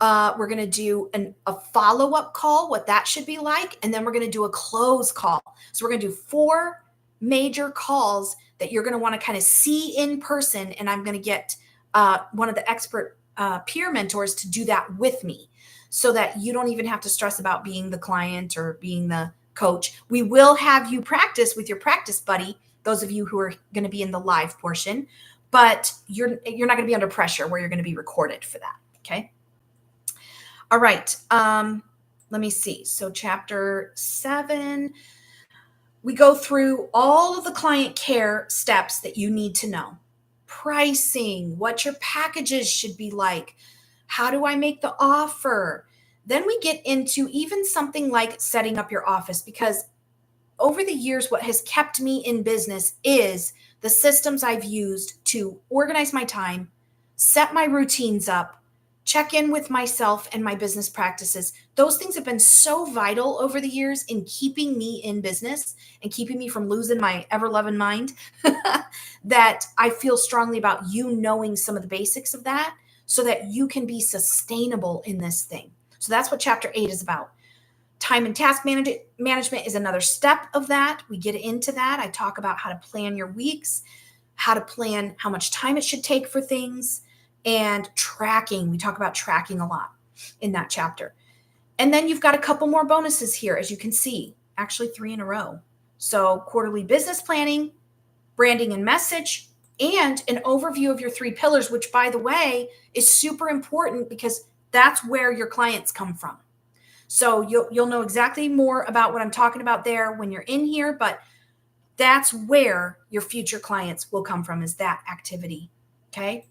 Speaker 1: we're going to do a follow-up call, what that should be like. And then we're going to do a close call. So we're going to do 4 major calls that you're going to want to kind of see in person. And I'm going to get one of the expert peer mentors to do that with me so that you don't even have to stress about being the client or being the coach. We will have you practice with your practice buddy, those of you who are going to be in the live portion, but you're not going to be under pressure where you're going to be recorded for that. Okay. All right. Let me see. So chapter 7, we go through all of the client care steps that you need to know. Pricing, what your packages should be like. How do I make the offer? Then we get into even something like setting up your office, because over the years, what has kept me in business is the systems I've used to organize my time, set my routines up, check in with myself and my business practices. Those things have been so vital over the years in keeping me in business and keeping me from losing my ever loving mind that I feel strongly about you knowing some of the basics of that so that you can be sustainable in this thing. So that's what chapter 8 is about. Time and task management is another step of that. We get into that. I talk about how to plan your weeks, how to plan how much time it should take for things, and tracking. We talk about tracking a lot in that chapter. And then you've got a couple more bonuses here, as you can see, actually 3 in a row. So quarterly business planning, branding and message, and an overview of your 3 pillars, which, by the way, is super important because that's where your clients come from. So you'll know exactly more about what I'm talking about there when you're in here, but that's where your future clients will come from, is that activity. Okay.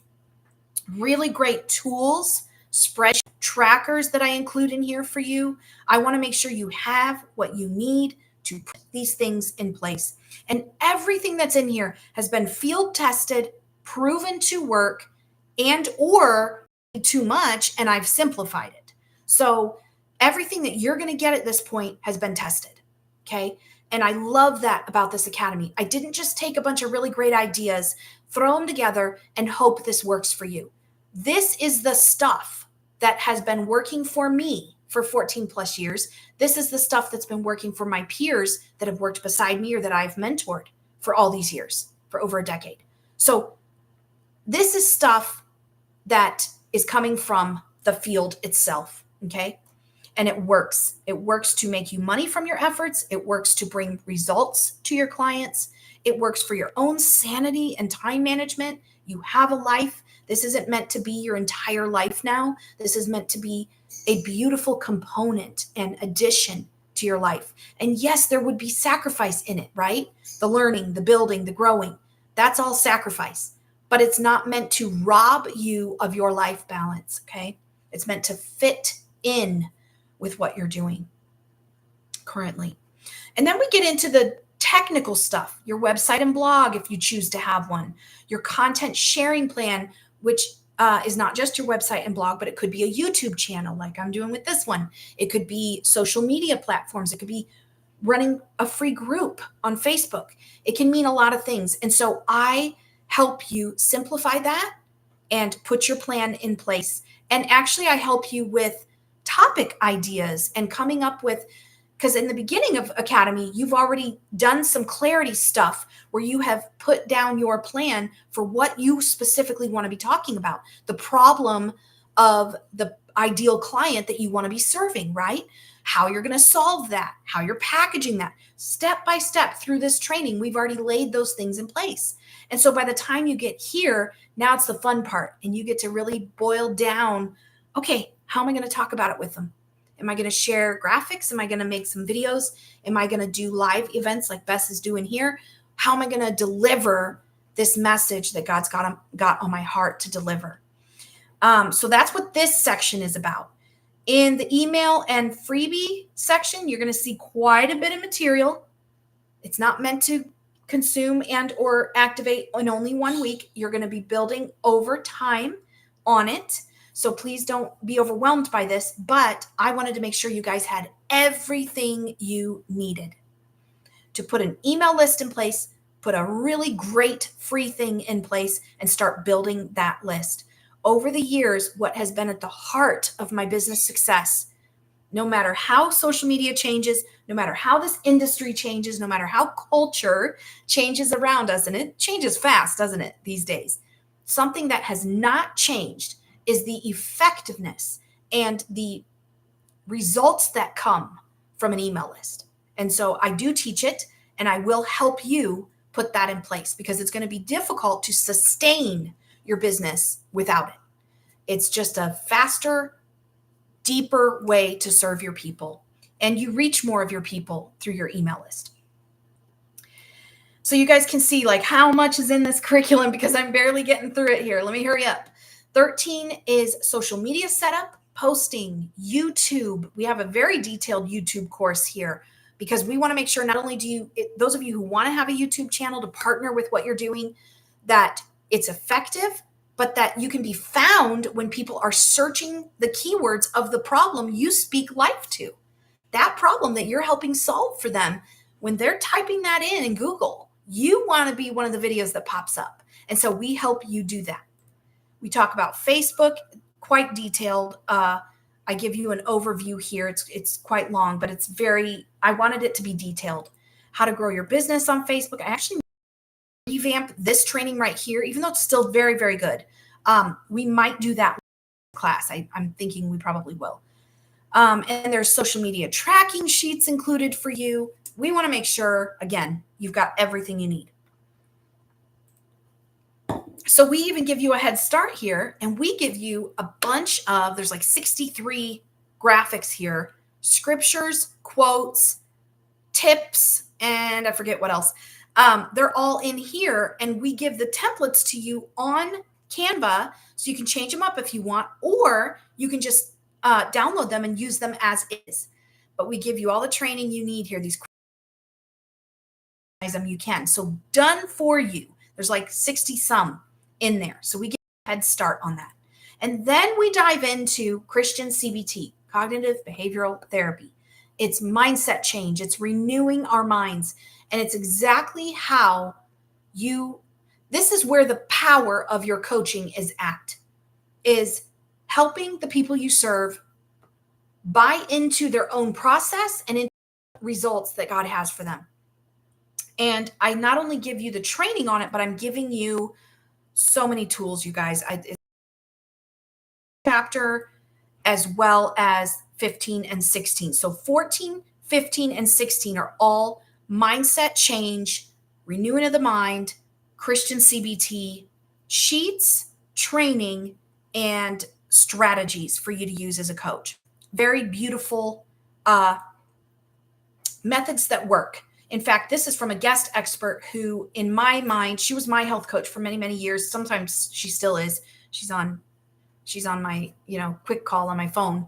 Speaker 1: Really great tools, spreadsheet trackers that I include in here for you. I want to make sure you have what you need to put these things in place. And everything that's in here has been field tested, proven to work, and or too much, and I've simplified it. So everything that you're going to get at this point has been tested. Okay. And I love that about this academy. I didn't just take a bunch of really great ideas, throw them together, and hope this works for you. This is the stuff that has been working for me for 14 plus years. This is the stuff that's been working for my peers that have worked beside me or that I've mentored for all these years, for over a decade. So this is stuff that is coming from the field itself. Okay. And it works. It works to make you money from your efforts. It works to bring results to your clients. It works for your own sanity and time management. You have a life. This isn't meant to be your entire life now. This is meant to be a beautiful component and addition to your life. And yes, there would be sacrifice in it, right? The learning, the building, the growing, that's all sacrifice. But it's not meant to rob you of your life balance, okay? It's meant to fit in with what you're doing currently. And then we get into the technical stuff, your website and blog, if you choose to have one, your content sharing plan, which is not just your website and blog, but it could be a YouTube channel like I'm doing with this one. It could be social media platforms. It could be running a free group on Facebook. It can mean a lot of things. And so I help you simplify that and put your plan in place. And actually, I help you with topic ideas and coming up with, because in the beginning of Academy, you've already done some clarity stuff where you have put down your plan for what you specifically want to be talking about, the problem of the ideal client that you want to be serving, right? How you're going to solve that, how you're packaging that. Step by step through this training, we've already laid those things in place. And so by the time you get here, now it's the fun part, and you get to really boil down, okay, how am I going to talk about it with them? Am I going to share graphics? Am I going to make some videos? Am I going to do live events like Bess is doing here? How am I going to deliver this message that God's got on my heart to deliver? So that's what this section is about. In the email and freebie section, you're going to see quite a bit of material. It's not meant to consume and or activate in only 1 week. You're going to be building over time on it. So please don't be overwhelmed by this, but I wanted to make sure you guys had everything you needed to put an email list in place, put a really great free thing in place, and start building that list. Over the years, what has been at the heart of my business success, no matter how social media changes, no matter how this industry changes, no matter how culture changes around us, and it changes fast, doesn't it, these days? Something that has not changed is the effectiveness and the results that come from an email list. And so I do teach it, and I will help you put that in place because it's going to be difficult to sustain your business without it. It's just a faster, deeper way to serve your people, and you reach more of your people through your email list. So you guys can see like how much is in this curriculum because I'm barely getting through it here. Let me hurry up. 13 is social media setup, posting, YouTube. We have a very detailed YouTube course here because we want to make sure not only do you, those of you who want to have a YouTube channel to partner with what you're doing, that it's effective, but that you can be found when people are searching the keywords of the problem you speak life to. That problem that you're helping solve for them, when they're typing that in Google, you want to be one of the videos that pops up. And so we help you do that. We talk about Facebook, quite detailed. I give you an overview here. It's quite long, but it's I wanted it to be detailed. How to grow your business on Facebook. I actually revamp this training right here, even though it's still very, very good. We might do that class. I'm thinking we probably will. And there's social media tracking sheets included for you. We want to make sure, again, you've got everything you need. So we even give you a head start here, and we give you a bunch of, there's like 63 graphics here, scriptures, quotes, tips, and I forget what else. They're all in here, and we give the templates to you on Canva so you can change them up if you want, or you can just download them and use them as is. But we give you all the training you need here. These them you can. So done for you. There's like 60 some in there. So we get a head start on that. And then we dive into Christian CBT, cognitive behavioral therapy. It's mindset change. It's renewing our minds. And it's exactly how this is where the power of your coaching is at, is helping the people you serve buy into their own process and into results that God has for them. And I not only give you the training on it, but I'm giving you so many tools, you guys. Chapter as well as 15 and 16. So 14, 15, and 16 are all mindset change, renewing of the mind, Christian CBT, sheets, training, and strategies for you to use as a coach. Very beautiful methods that work. In fact, this is from a guest expert who, in my mind, she was my health coach for many, many years. Sometimes she still is. She's on my, quick call on my phone.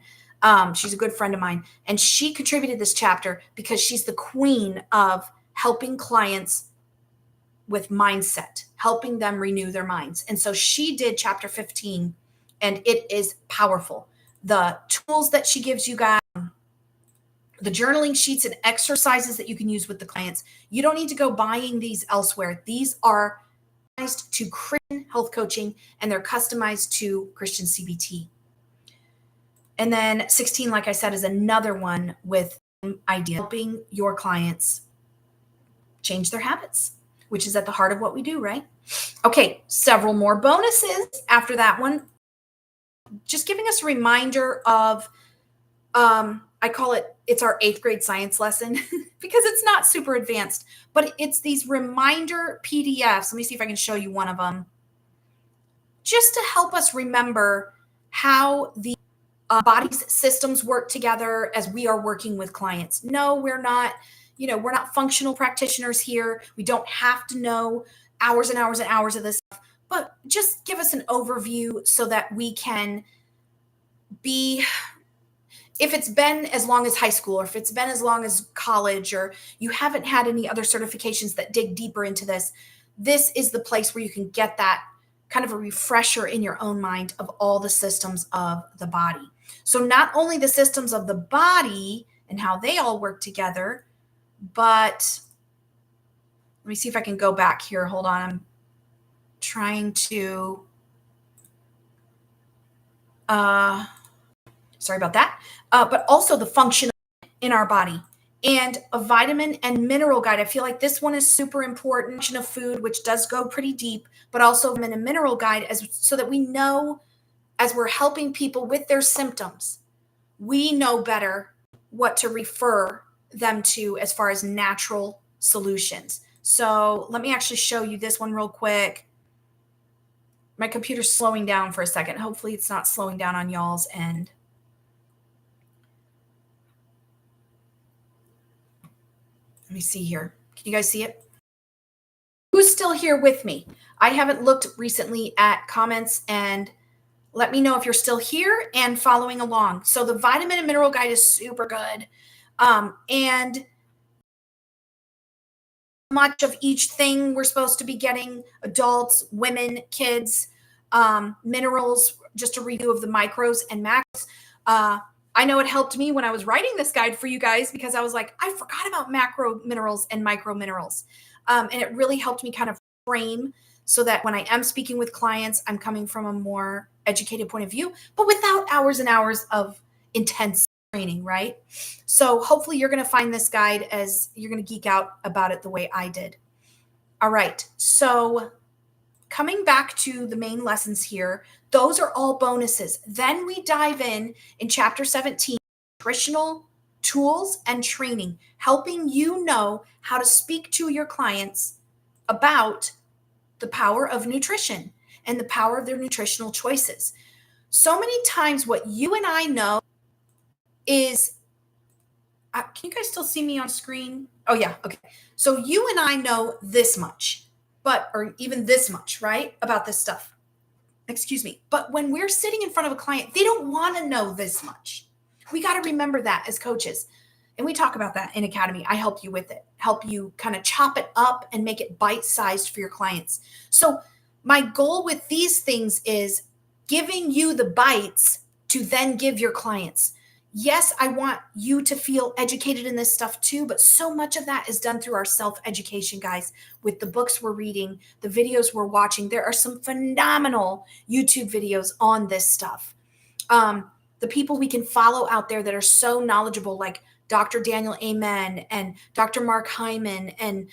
Speaker 1: She's a good friend of mine. And she contributed this chapter because she's the queen of helping clients with mindset, helping them renew their minds. And so she did chapter 15, and it is powerful. The tools that she gives you guys, the journaling sheets and exercises that you can use with the clients. You don't need to go buying these elsewhere. These are customized to Christian health coaching, and they're customized to Christian CBT. And then 16, like I said, is another one with idea helping your clients change their habits, which is at the heart of what we do, right? Okay, several more bonuses after that one. Just giving us a reminder of, I call it's our 8th grade science lesson because it's not super advanced, but it's these reminder PDFs. Let me see if I can show you one of them. Just to help us remember how the body's systems work together as we are working with clients. No, we're not functional practitioners here. We don't have to know hours and hours and hours of this stuff, but just give us an overview so that we can be, if it's been as long as high school, or if it's been as long as college, or you haven't had any other certifications that dig deeper into this, this is the place where you can get that kind of a refresher in your own mind of all the systems of the body. So not only the systems of the body and how they all work together, but let me see if I can go back here. Hold on. I'm trying to, sorry about that. But also the function in our body, and a vitamin and mineral guide. I feel like this one is super important. Function of food, which does go pretty deep, but also vitamin and mineral guide, so that we know, as we're helping people with their symptoms, we know better what to refer them to as far as natural solutions. So let me actually show you this one real quick. My computer's slowing down for a second. Hopefully it's not slowing down on y'all's end. Let me see here. Can you guys see it? Who's still here with me? I haven't looked recently at comments, and let me know if you're still here and following along. So the vitamin and mineral guide is super good. And much of each thing we're supposed to be getting: adults, women, kids, minerals, just a review of the micros and macros. I know it helped me when I was writing this guide for you guys, because I was like, I forgot about macro minerals and micro minerals. And it really helped me kind of frame so that when I am speaking with clients, I'm coming from a more educated point of view, but without hours and hours of intense training, right? So hopefully you're going to find this guide as you're going to geek out about it the way I did. All right. So coming back to the main lessons here, those are all bonuses. Then we dive in chapter 17, nutritional tools and training, helping you know how to speak to your clients about the power of nutrition and the power of their nutritional choices. So many times what you and I know is, can you guys still see me on screen? Oh yeah, okay. So you and I know this much, or even this much, right? About this stuff. Excuse me. But when we're sitting in front of a client, they don't want to know this much. We got to remember that as coaches. And we talk about that in Academy. I help you with it, help you kind of chop it up and make it bite-sized for your clients. So my goal with these things is giving you the bites to then give your clients. Yes, I want you to feel educated in this stuff too, but so much of that is done through our self-education, guys, with the books we're reading, the videos we're watching. There are some phenomenal YouTube videos on this stuff. The people we can follow out there that are so knowledgeable, like Dr. Daniel Amen and Dr. Mark Hyman and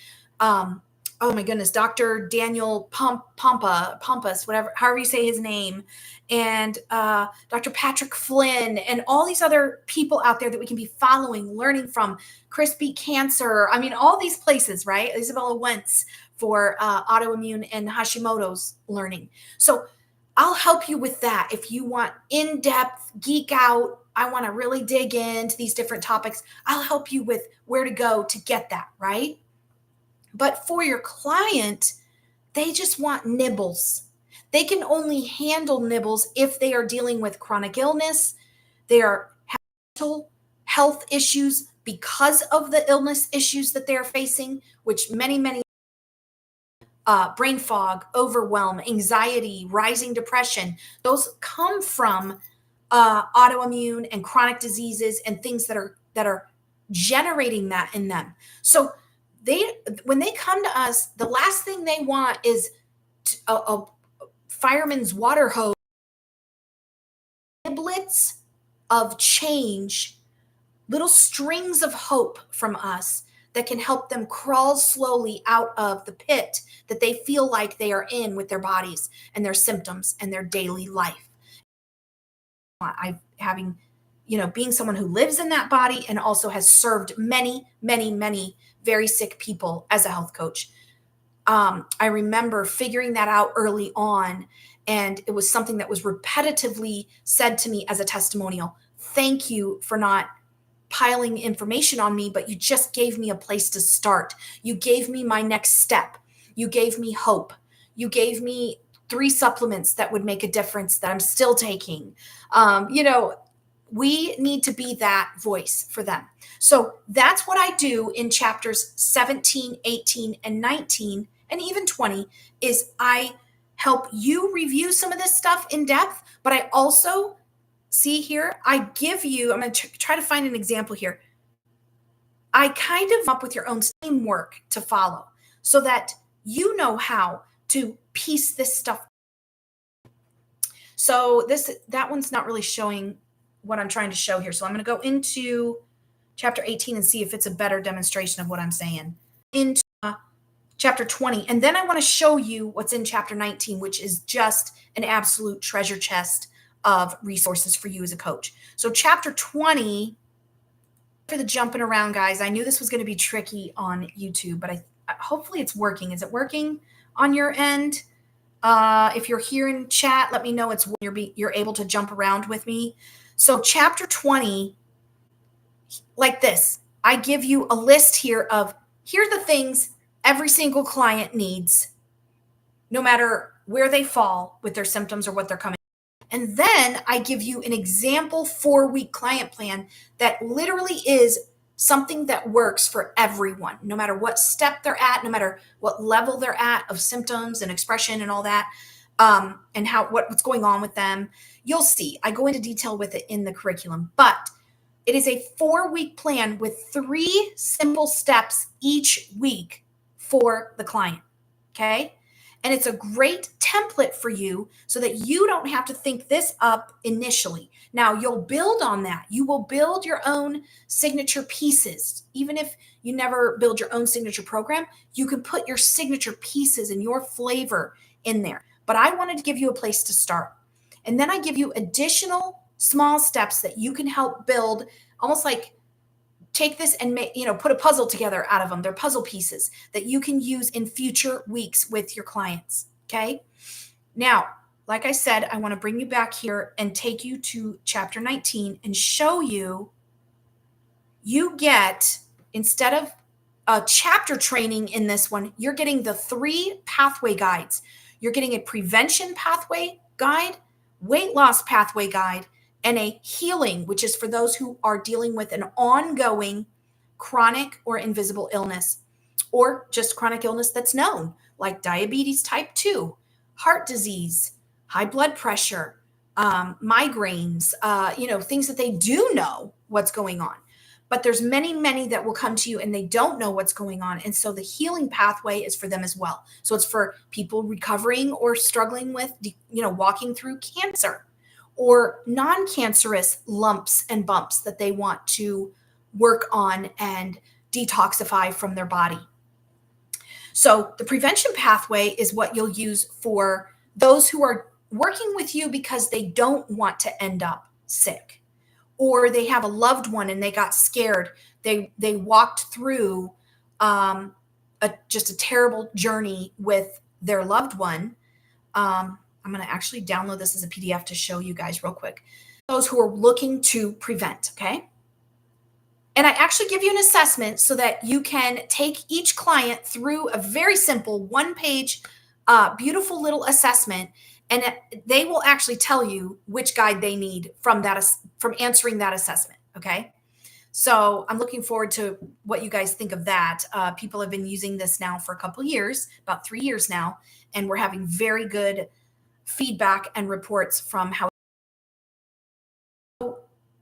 Speaker 1: oh my goodness, Dr. Daniel Pampas, whatever, however you say his name, and Dr. Patrick Flynn, and all these other people out there that we can be following, learning from. Chris Beat Cancer. I mean, all these places, right? Isabella Wentz for autoimmune and Hashimoto's learning. So I'll help you with that. If you want in-depth, geek out, I want to really dig into these different topics, I'll help you with where to go to get that, right? But for your client, they just want nibbles. They can only handle nibbles if they are dealing with chronic illness, they are mental health issues because of the illness issues that they're facing, which many brain fog, overwhelm, anxiety, rising depression, those come from autoimmune and chronic diseases and things that are generating that in them. So when they come to us, the last thing they want is a fireman's water hose, giblets of change, little strings of hope from us that can help them crawl slowly out of the pit that they feel like they are in with their bodies and their symptoms and their daily life. Being someone who lives in that body and also has served many very sick people as a health coach. I remember figuring that out early on, and it was something that was repetitively said to me as a testimonial. Thank you for not piling information on me, but you just gave me a place to start. You gave me my next step. You gave me hope. You gave me 3 supplements that would make a difference that I'm still taking. We need to be that voice for them. So that's what I do in chapters 17, 18, and 19, and even 20, is I help you review some of this stuff in depth, but I also see here, I give you, I'm going to try to find an example here. I kind of come up with your own framework to follow so that you know how to piece this stuff. So that one's not really showing what I'm trying to show here. So I'm going to go into chapter 18 and see if it's a better demonstration of what I'm saying. Into chapter 20. And then I want to show you what's in chapter 19, which is just an absolute treasure chest of resources for you as a coach. So chapter 20, for the jumping around, guys, I knew this was going to be tricky on YouTube, but hopefully it's working. Is it working on your end? If you're here in chat, let me know it's you're able to jump around with me. So chapter 20, like this, I give you a list here of here are the things every single client needs, no matter where they fall with their symptoms or what they're coming. And then I give you an example 4-week client plan that literally is something that works for everyone, no matter what step they're at, no matter what level they're at of symptoms and expression and all that, and what's going on with them. You'll see. I go into detail with it in the curriculum, but it is a 4-week plan with 3 simple steps each week for the client. Okay. And it's a great template for you so that you don't have to think this up initially. Now, you'll build on that. You will build your own signature pieces. Even if you never build your own signature program, you can put your signature pieces and your flavor in there. But I wanted to give you a place to start. And then I give you additional small steps that you can help build, almost like take this and put a puzzle together out of them. They're puzzle pieces that you can use in future weeks with your clients. Okay. Now, like I said, I want to bring you back here and take you to chapter 19 and show you get, instead of a chapter training in this one, you're getting the 3 pathway guides. You're getting a prevention pathway guide, weight loss pathway guide, and a healing, which is for those who are dealing with an ongoing chronic or invisible illness, or just chronic illness that's known, like diabetes type 2, heart disease, high blood pressure, migraines, things that they do know what's going on. But there's many, many that will come to you and they don't know what's going on. And so the healing pathway is for them as well. So it's for people recovering or struggling with, walking through cancer, or non-cancerous lumps and bumps that they want to work on and detoxify from their body. So the prevention pathway is what you'll use for those who are working with you because they don't want to end up sick, or they have a loved one and they got scared. They walked through just a terrible journey with their loved one. I'm going to actually download this as a PDF to show you guys real quick. Those who are looking to prevent, okay? And I actually give you an assessment so that you can take each client through a very simple 1-page, beautiful little assessment, and they will actually tell you which guide they need from answering that assessment, okay? So I'm looking forward to what you guys think of that. People have been using this now for a couple of years, about 3 years now, and we're having very good feedback and reports from how.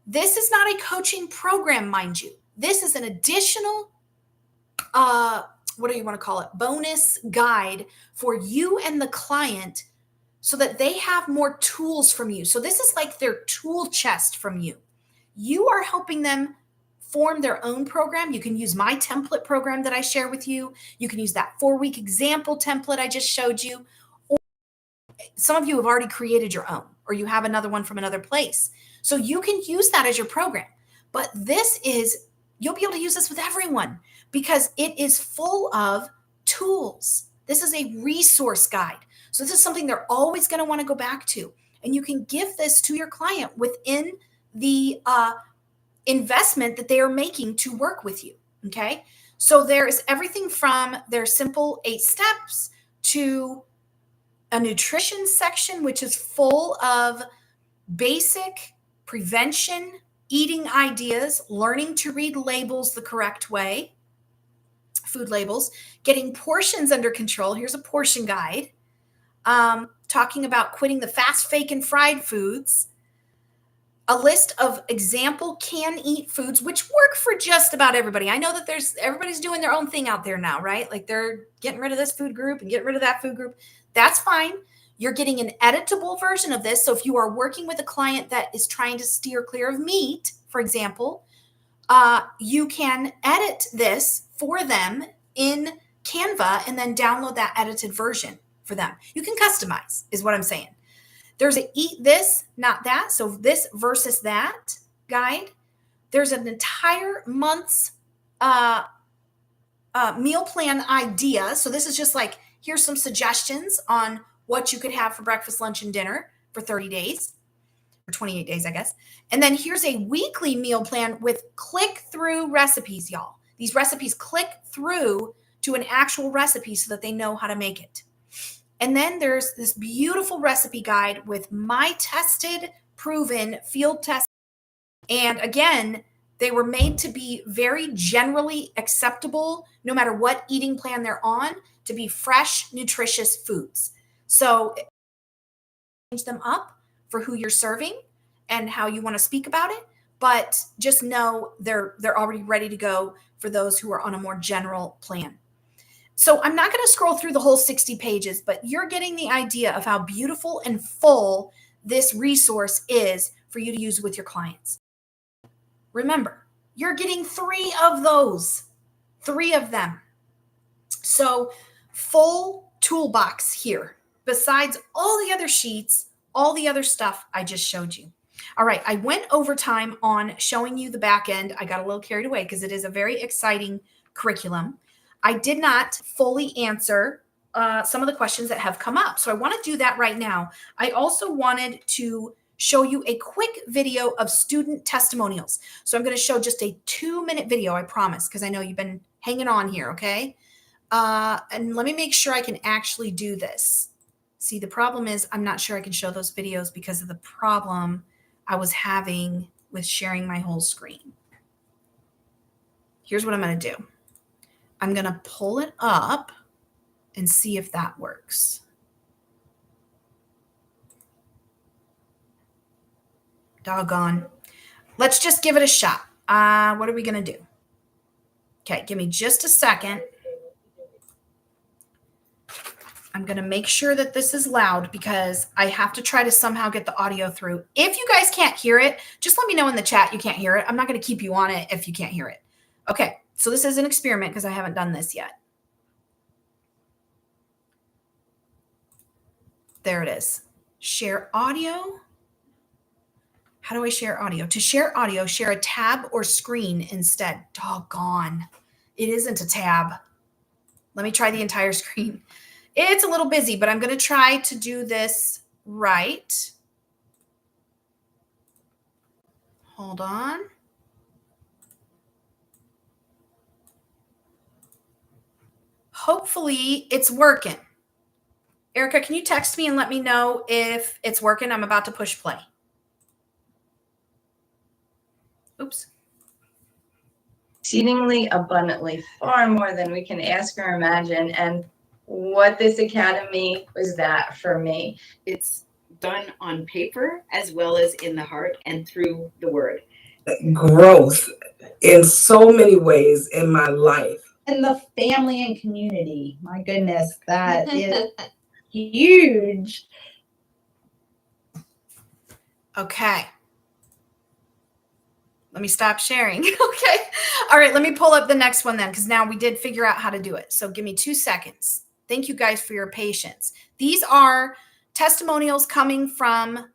Speaker 1: This is not a coaching program, mind you. This is an additional, what do you want to call it? Bonus guide for you and the client so that they have more tools from you. So this is like their tool chest from you. You are helping them form their own program. You can use my template program that I share with you. You can use that 4-week example template I just showed you. Or some of you have already created your own, or you have another one from another place. So you can use that as your program. But you'll be able to use this with everyone because it is full of tools. This is a resource guide. So this is something they're always going to want to go back to. And you can give this to your client within the investment that they are making to work with you. Okay. So there's everything from their simple 8 steps to a nutrition section, which is full of basic prevention, eating ideas, learning to read labels the correct way, food labels, getting portions under control. Here's a portion guide, talking about quitting the fast, fake, and fried foods, a list of example can-eat foods, which work for just about everybody. I know that everybody's doing their own thing out there now, right? Like they're getting rid of this food group and getting rid of that food group. That's fine. You're getting an editable version of this. So if you are working with a client that is trying to steer clear of meat, for example, you can edit this for them in Canva and then download that edited version for them. You can customize, is what I'm saying. There's a eat this, not that. So this versus that guide. There's an entire month's meal plan idea. So this is just like, here's some suggestions on what you could have for breakfast, lunch, and dinner for 30 days, or 28 days, I guess. And then here's a weekly meal plan with click-through recipes, y'all. These recipes click through to an actual recipe so that they know how to make it. And then there's this beautiful recipe guide with my tested, proven, field tested. And again, they were made to be very generally acceptable, no matter what eating plan they're on, to be fresh, nutritious foods. So change them up for who you're serving and how you want to speak about it. But just know they're already ready to go for those who are on a more general plan. So I'm not going to scroll through the whole 60 pages, but you're getting the idea of how beautiful and full this resource is for you to use with your clients. Remember, you're getting 3 of those, 3 of them. So full toolbox here, besides all the other sheets, all the other stuff I just showed you. All right, I went overtime on showing you the back end. I got a little carried away because it is a very exciting curriculum. I did not fully answer some of the questions that have come up. So I want to do that right now. I also wanted to show you a quick video of student testimonials. So I'm going to show just a 2-minute video, I promise, because I know you've been hanging on here, okay? And let me make sure I can actually do this. See, the problem is I'm not sure I can show those videos because of the problem I was having with sharing my whole screen. Here's what I'm going to do. I'm going to pull it up and see if that works. Doggone. Let's just give it a shot. What are we going to do? Okay, give me just a second. I'm going to make sure that this is loud because I have to try to somehow get the audio through. If you guys can't hear it, just let me know in the chat you can't hear it. I'm not going to keep you on it if you can't hear it. Okay, so this is an experiment because I haven't done this yet. There it is. Share audio. How do I share audio? To share audio, share a tab or screen instead. Doggone. It isn't a tab. Let me try the entire screen. It's a little busy, but I'm going to try to do this right. Hold on. Hopefully it's working. Erica, can you text me and let me know if it's working? I'm about to push play. Oops.
Speaker 2: Exceedingly abundantly, far more than we can ask or imagine. And what this academy was that for me.
Speaker 3: It's done on paper as well as in the heart and through the word.
Speaker 4: Growth in so many ways in my life.
Speaker 5: And the family and community. My goodness, that is huge.
Speaker 1: Okay. Let me stop sharing. Okay. All right. Let me pull up the next one then, because now we did figure out how to do it. So give me 2 seconds. Thank you guys for your patience. These are testimonials coming from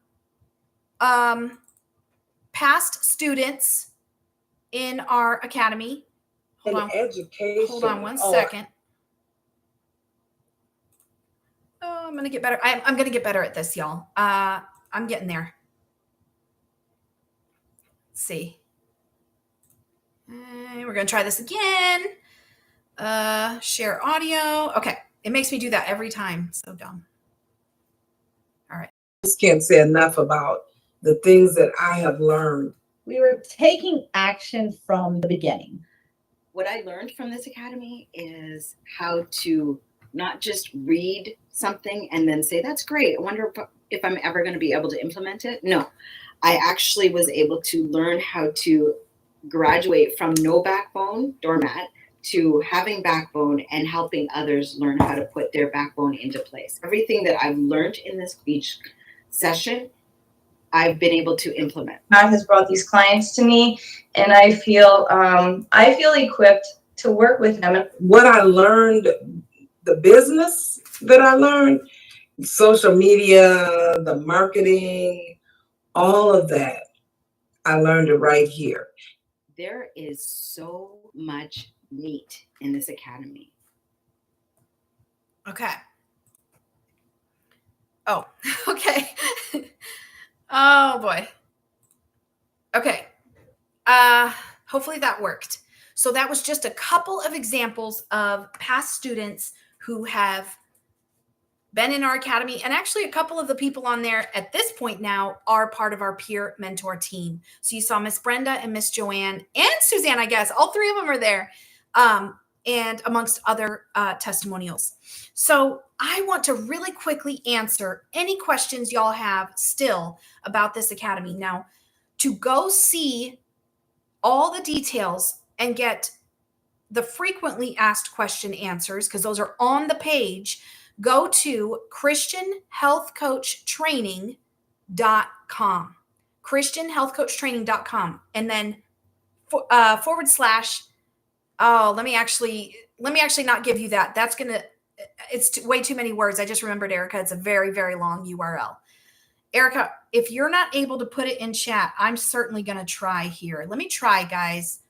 Speaker 1: past students in our academy. Hold on.
Speaker 4: Education.
Speaker 1: Hold on one second. Oh, I'm going to get better. I'm going to get better at this, y'all. I'm getting there. Let's see. We're going to try this again. Share audio. Okay. It makes me do that every time. So dumb. All right.
Speaker 4: I just can't say enough about the things that I have learned.
Speaker 5: We were taking action from the beginning.
Speaker 3: What I learned from this academy is how to not just read something and then say, that's great. I wonder if I'm ever going to be able to implement it. No, I actually was able to learn how to graduate from no backbone doormat to having backbone and helping others learn how to put their backbone into place. Everything that I've learned in this each session, I've been able to implement.
Speaker 2: God has brought these clients to me, and I feel equipped to work with them.
Speaker 4: What I learned, the business that I learned, social media, the marketing, all of that, I learned it right here.
Speaker 3: There is so much meet in this academy?
Speaker 1: Okay. Oh, okay. Oh boy. Okay. Hopefully that worked. So that was just a couple of examples of past students who have been in our academy, and actually a couple of the people on there at this point now are part of our peer mentor team. So you saw Miss Brenda and Miss Joanne and Suzanne, I guess. All three of them are there, and amongst other testimonials. So I want to really quickly answer any questions y'all have still about this academy. Now, to go see all the details and get the frequently asked question answers, because those are on the page, go to christianhealthcoachtraining.com, christianhealthcoachtraining.com, and then / let me actually not give you that. It's way too many words. I just remembered, Erica, it's a very, very long URL. Erica, if you're not able to put it in chat, I'm certainly going to try here. Let me try, guys,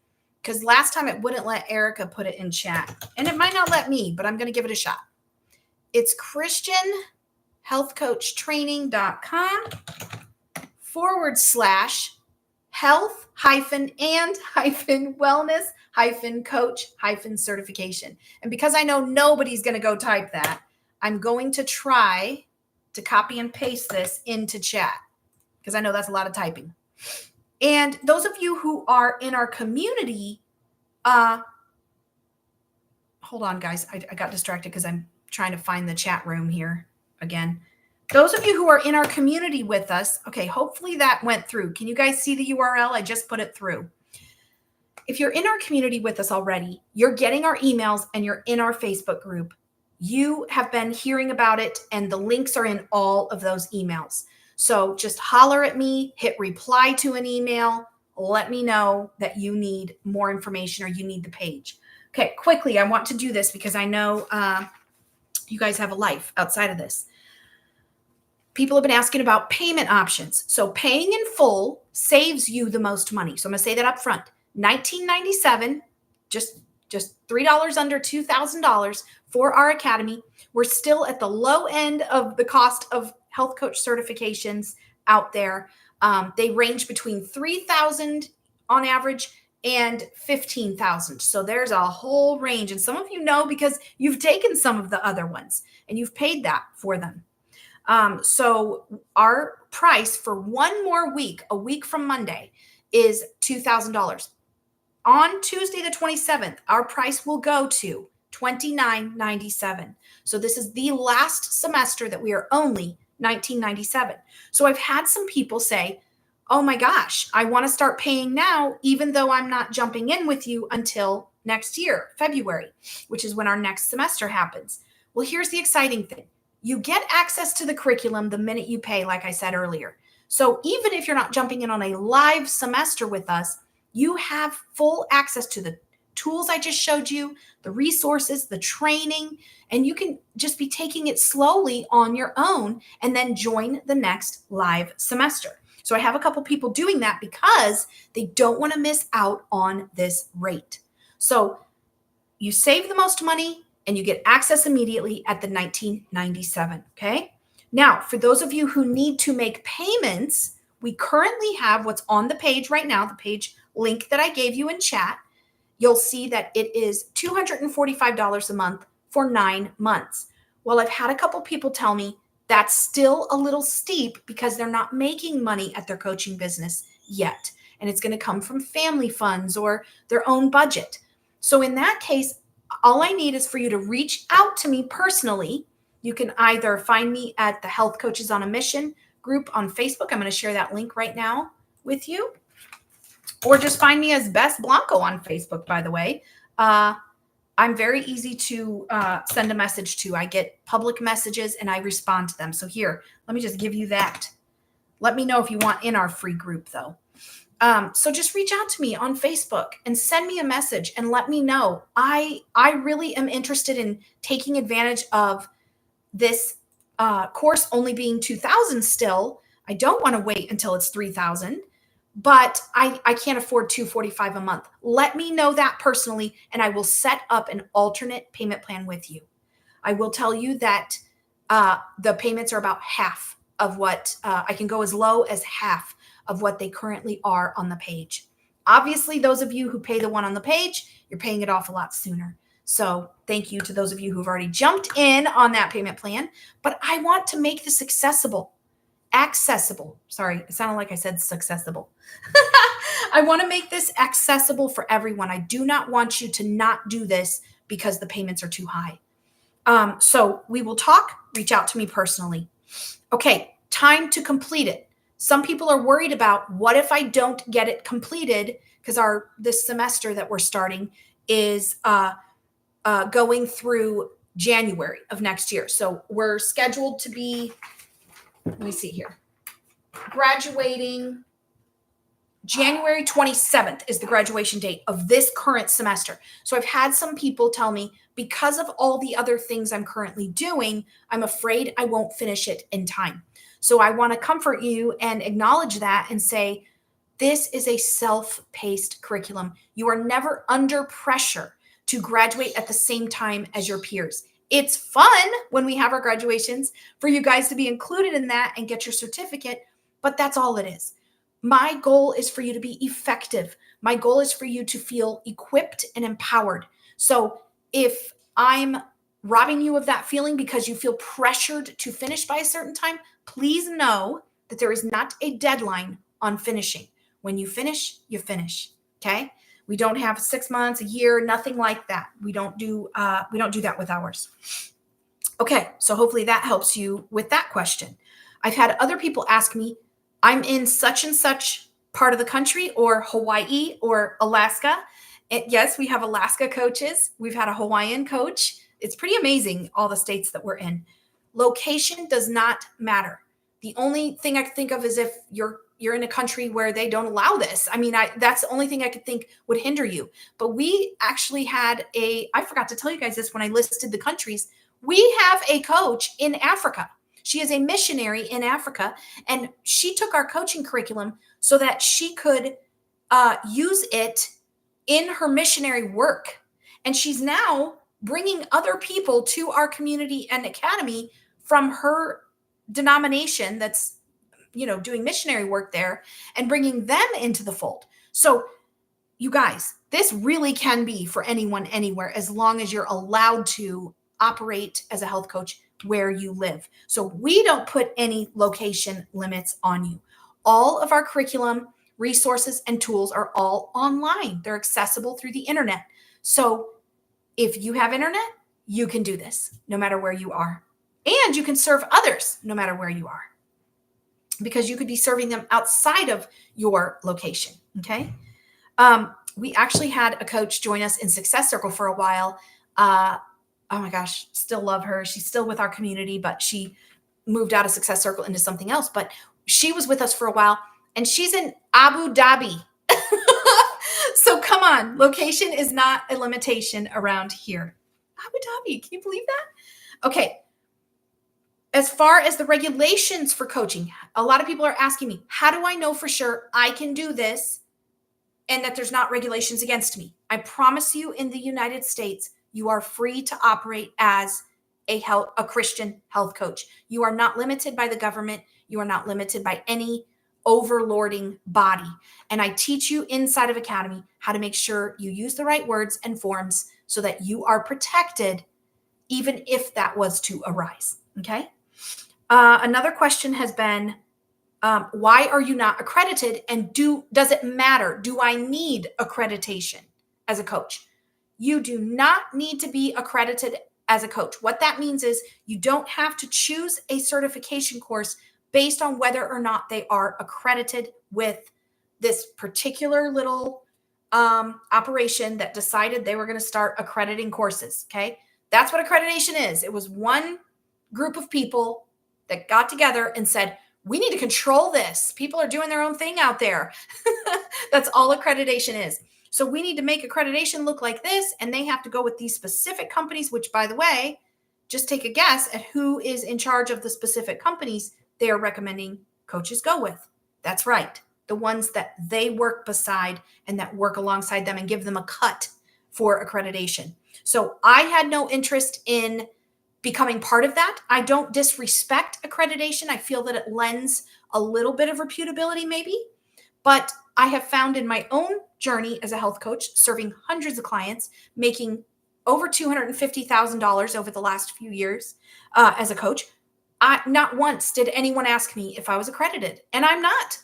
Speaker 1: because last time it wouldn't let Erica put it in chat, and it might not let me, but I'm going to give it a shot. It's christianhealthcoachtraining.com / health and wellness coach certification. And because I know nobody's going to go type that, I'm going to try to copy and paste this into chat, because I know that's a lot of typing. And those of you who are in our community, hold on, guys. I got distracted because I'm trying to find the chat room here again. Those of you who are in our community with us, okay, hopefully that went through. Can you guys see the URL? I just put it through. If you're in our community with us already, you're getting our emails and you're in our Facebook group. You have been hearing about it, and the links are in all of those emails. So just holler at me, hit reply to an email, let me know that you need more information or you need the page. Okay, quickly, I want to do this because I know you guys have a life outside of this. People have been asking about payment options. So paying in full saves you the most money. So I'm going to say that up front. $19.97, just $3 under $2,000 for our academy. We're still at the low end of the cost of health coach certifications out there. They range between $3,000 on average and $15,000. So there's a whole range. And some of you know because you've taken some of the other ones and you've paid that for them. So our price for one more week, a week from Monday, is $2,000. On Tuesday, the 27th, our price will go to $29.97. So this is the last semester that we are only $19.97. So I've had some people say, oh my gosh, I want to start paying now, even though I'm not jumping in with you until next year, February, which is when our next semester happens. Well, here's the exciting thing. You get access to the curriculum the minute you pay, like I said earlier. So even if you're not jumping in on a live semester with us, you have full access to the tools I just showed you, the resources, the training, and you can just be taking it slowly on your own and then join the next live semester. So I have a couple people doing that because they don't want to miss out on this rate. So you save the most money and you get access immediately at the $19.97. Okay. Now, for those of you who need to make payments, we currently have what's on the page right now, the page link that I gave you in chat. You'll see that it is $245 a month for 9 months. Well, I've had a couple people tell me that's still a little steep because they're not making money at their coaching business yet. And it's going to come from family funds or their own budget. So in that case, all I need is for you to reach out to me personally. You can either find me at the Health Coaches on a Mission group on Facebook. I'm going to share that link right now with you. Or just find me as Bess Blanco on Facebook, by the way. I'm very easy to send a message to. I get public messages and I respond to them. So here, let me just give you that. Let me know if you want in our free group, though. So just reach out to me on Facebook and send me a message and let me know. I really am interested in taking advantage of this course only being $2,000 still. I don't want to wait until it's $3,000. but I can't afford $245 a month. Let me know that personally, and I will set up an alternate payment plan with you. I will tell you that the payments are about half of what I can go as low as half of what they currently are on the page. Obviously, those of you who pay the one on the page, you're paying it off a lot sooner. So thank you to those of you who've already jumped in on that payment plan. But I want to make this accessible. Sorry, it sounded like I said successable. I want to make this accessible for everyone. I do not want you to not do this because the payments are too high. So we will talk, reach out to me personally. Okay, time to complete it. Some people are worried about what if I don't get it completed, because this semester that we're starting is going through January of next year. So we're scheduled to be, let me see here, graduating January 27th is the graduation date of this current semester. So I've had some people tell me, because of all the other things I'm currently doing, I'm afraid I won't finish it in time. So I want to comfort you and acknowledge that and say, this is a self-paced curriculum. You are never under pressure to graduate at the same time as your peers. It's fun when we have our graduations for you guys to be included in that and get your certificate, but that's all it is. My goal is for you to be effective. My goal is for you to feel equipped and empowered. So if I'm robbing you of that feeling because you feel pressured to finish by a certain time, please know that there is not a deadline on finishing. When you finish, you finish. Okay? We don't have 6 months, a year, nothing like that. We don't do that with ours. Okay, so hopefully that helps you with that question. I've had other people ask me, I'm in such and such part of the country, or Hawaii or Alaska. And yes, we have Alaska coaches. We've had a Hawaiian coach. It's pretty amazing, all the states that we're in. Location does not matter. The only thing I could think of is if you're in a country where they don't allow this. I mean, that's the only thing I could think would hinder you. But we actually had I forgot to tell you guys this when I listed the countries. We have a coach in Africa. She is a missionary in Africa, and she took our coaching curriculum so that she could use it in her missionary work. And she's now bringing other people to our community and academy from her denomination that's, doing missionary work there, and bringing them into the fold. So you guys, this really can be for anyone, anywhere, as long as you're allowed to operate as a health coach where you live. So we don't put any location limits on you. All of our curriculum, resources, and tools are all online. They're accessible through the internet. So if you have internet, you can do this no matter where you are. And you can serve others no matter where you are, because you could be serving them outside of your location. Okay. We actually had a coach join us in Success Circle for a while. Oh my gosh, still love her. She's still with our community, but she moved out of Success Circle into something else. But she was with us for a while, and she's in Abu Dhabi. So come on, location is not a limitation around here. Abu Dhabi, can you believe that? Okay. As far as the regulations for coaching, a lot of people are asking me, how do I know for sure I can do this and that there's not regulations against me? I promise you, in the United States, you are free to operate as a Christian health coach. You are not limited by the government. You are not limited by any overlording body. And I teach you inside of Academy how to make sure you use the right words and forms so that you are protected, even if that was to arise. Okay. Another question has been, why are you not accredited? And does it matter? Do I need accreditation as a coach? You do not need to be accredited as a coach. What that means is you don't have to choose a certification course based on whether or not they are accredited with this particular little operation that decided they were going to start accrediting courses. Okay. That's what accreditation is. It was one group of people that got together and said, we need to control this. People are doing their own thing out there. That's all accreditation is. So we need to make accreditation look like this, and they have to go with these specific companies, which, by the way, just take a guess at who is in charge of the specific companies they are recommending coaches go with. That's right. the ones that they work beside and that work alongside them and give them a cut for accreditation. So I had no interest in becoming part of that. I don't disrespect accreditation. I feel that it lends a little bit of reputability maybe, but I have found in my own journey as a health coach, serving hundreds of clients, making over $250,000 over the last few years as a coach, not once did anyone ask me if I was accredited, and I'm not.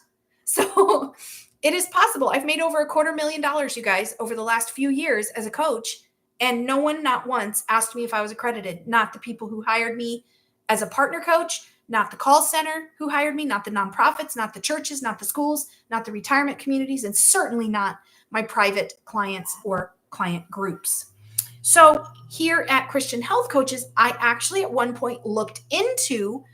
Speaker 1: So it is possible. I've made over $250,000, you guys, over the last few years as a coach, and no one, not once, asked me if I was accredited. Not the people who hired me as a partner coach, not the call center who hired me, not the nonprofits, not the churches, not the schools, not the retirement communities, and certainly not my private clients or client groups. So here at Christian Health Coaches, I actually at one point looked into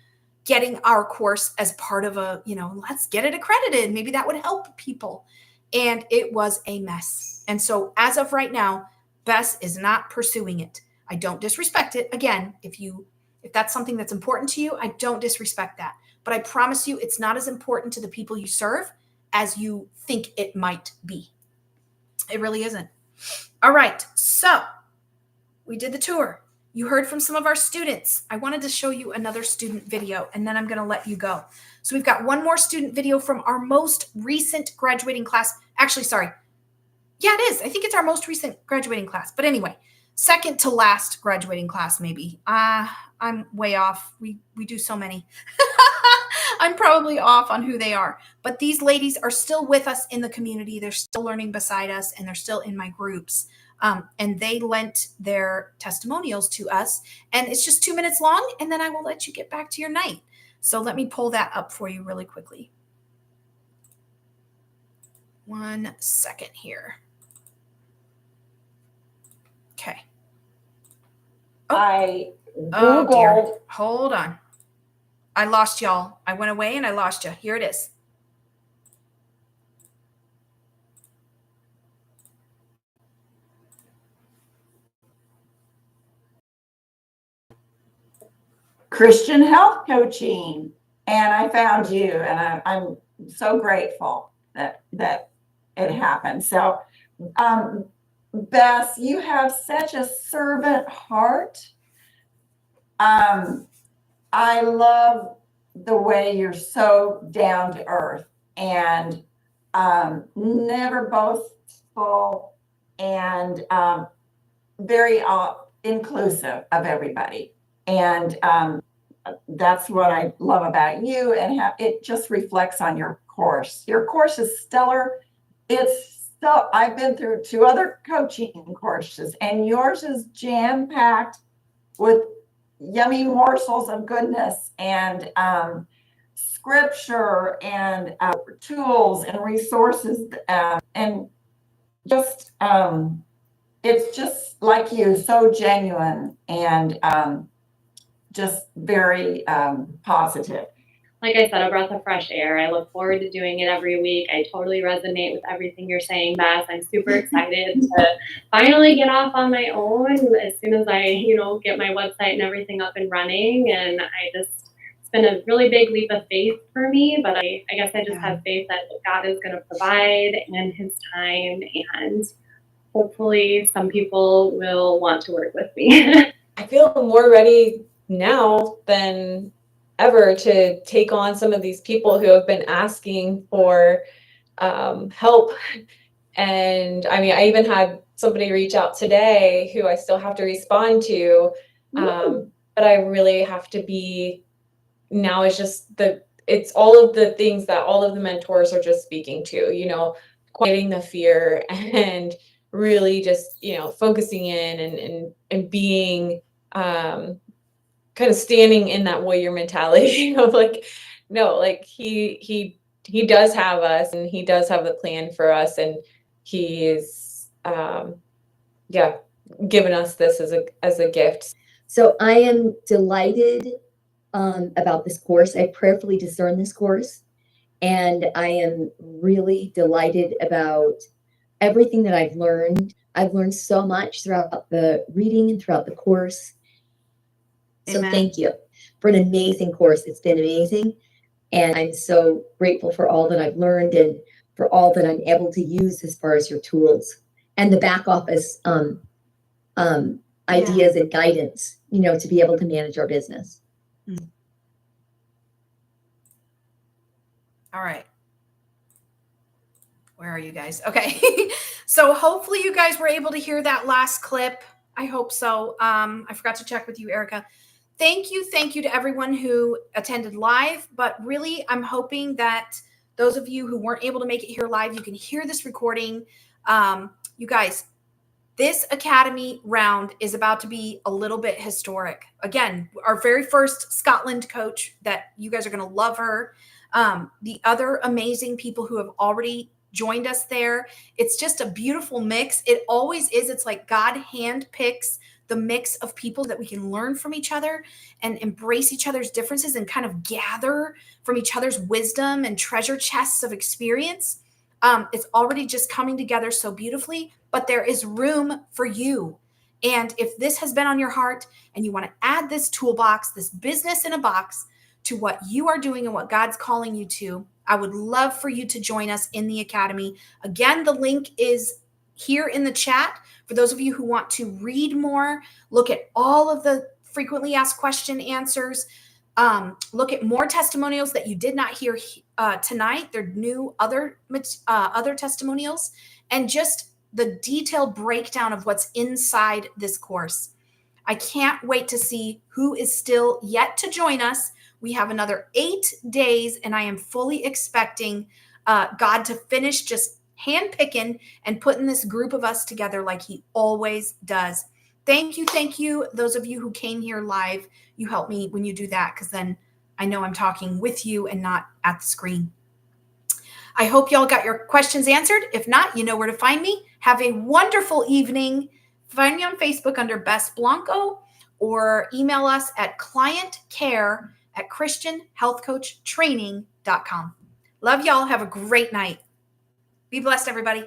Speaker 1: getting our course as part of a, let's get it accredited. Maybe that would help people. And it was a mess. And so as of right now, Bess is not pursuing it. I don't disrespect it. Again, if that's something that's important to you, I don't disrespect that. But I promise you, it's not as important to the people you serve as you think it might be. It really isn't. All right. So we did the tour. You heard from some of our students. I wanted to show you another student video, and then I'm going to let you go. So we've got one more student video from our most recent graduating class. Actually, sorry. Yeah, it is. I think it's our most recent graduating class. But anyway, second to last graduating class, maybe. I'm way off. We do so many. I'm probably off on who they are. But these ladies are still with us in the community. They're still learning beside us, and they're still in my groups. And they lent their testimonials to us. And it's just 2 minutes long, and then I will let you get back to your night. So let me pull that up for you really quickly. 1 second here. Okay. Oh dear. Hold on. I lost y'all. I went away and I lost you. Here it is.
Speaker 6: Christian health coaching, and I found you, and I'm so grateful that it happened. So, Bess, you have such a servant heart. I love the way you're so down to earth and never boastful and very inclusive of everybody. And that's what I love about you, and it just reflects on your course. Your course is stellar. I've been through 2 other coaching courses, and yours is jam-packed with yummy morsels of goodness and scripture and tools and resources, and just it's just like you, so genuine and just very positive.
Speaker 7: Like I said, a breath of fresh air. I look forward to doing it every week. I totally resonate with everything you're saying, Bess. I'm super excited to finally get off on my own as soon as I, get my website and everything up and running. And it's been a really big leap of faith for me, but I guess I just have faith that God is going to provide in His time, and hopefully some people will want to work with me.
Speaker 8: I feel more ready now than ever to take on some of these people who have been asking for help. And I even had somebody reach out today who I still have to respond to. But I really have to be, now it's just it's all of the things that all of the mentors are just speaking to, quieting the fear and really just, focusing in and being, kind of standing in that warrior mentality of he does have us, and He does have the plan for us, and He's given us this as a gift.
Speaker 9: So I am delighted about this course. I prayerfully discern this course, and I am really delighted about everything that I've learned. I've learned so much throughout the reading and throughout the course. So Thank you for an amazing course. It's been amazing. And I'm so grateful for all that I've learned and for all that I'm able to use as far as your tools and the back office ideas and guidance, to be able to manage our business.
Speaker 1: All right. Where are you guys? Okay. So hopefully you guys were able to hear that last clip. I hope so. I forgot to check with you, Erica. Thank you to everyone who attended live, but really I'm hoping that those of you who weren't able to make it here live, you can hear this recording. You guys, this Academy round is about to be a little bit historic. Again, our very first Scotland coach that you guys are going to love her. The other amazing people who have already joined us there. It's just a beautiful mix. It always is. It's like God handpicks the mix of people that we can learn from each other and embrace each other's differences and kind of gather from each other's wisdom and treasure chests of experience. It's already just coming together so beautifully, but there is room for you. And if this has been on your heart and you want to add this toolbox, this business in a box to what you are doing and what God's calling you to, I would love for you to join us in the Academy. Again, the link is here in the chat for those of you who want to read more, look at all of the frequently asked question answers, look at more testimonials that you did not hear tonight. They're new other testimonials, and just the detailed breakdown of what's inside this course. I can't wait to see who is still yet to join us. We have another 8 days, and I am fully expecting God to finish just handpicking and putting this group of us together like he always does. Thank you, those of you who came here live. You help me when you do that, because then I know I'm talking with you and not at the screen. I hope y'all got your questions answered. If not, you know where to find me. Have a wonderful evening. Find me on Facebook under Bess Blanco, or email us at clientcare@christianhealthcoachtraining.com. Love y'all. Have a great night. Be blessed, everybody.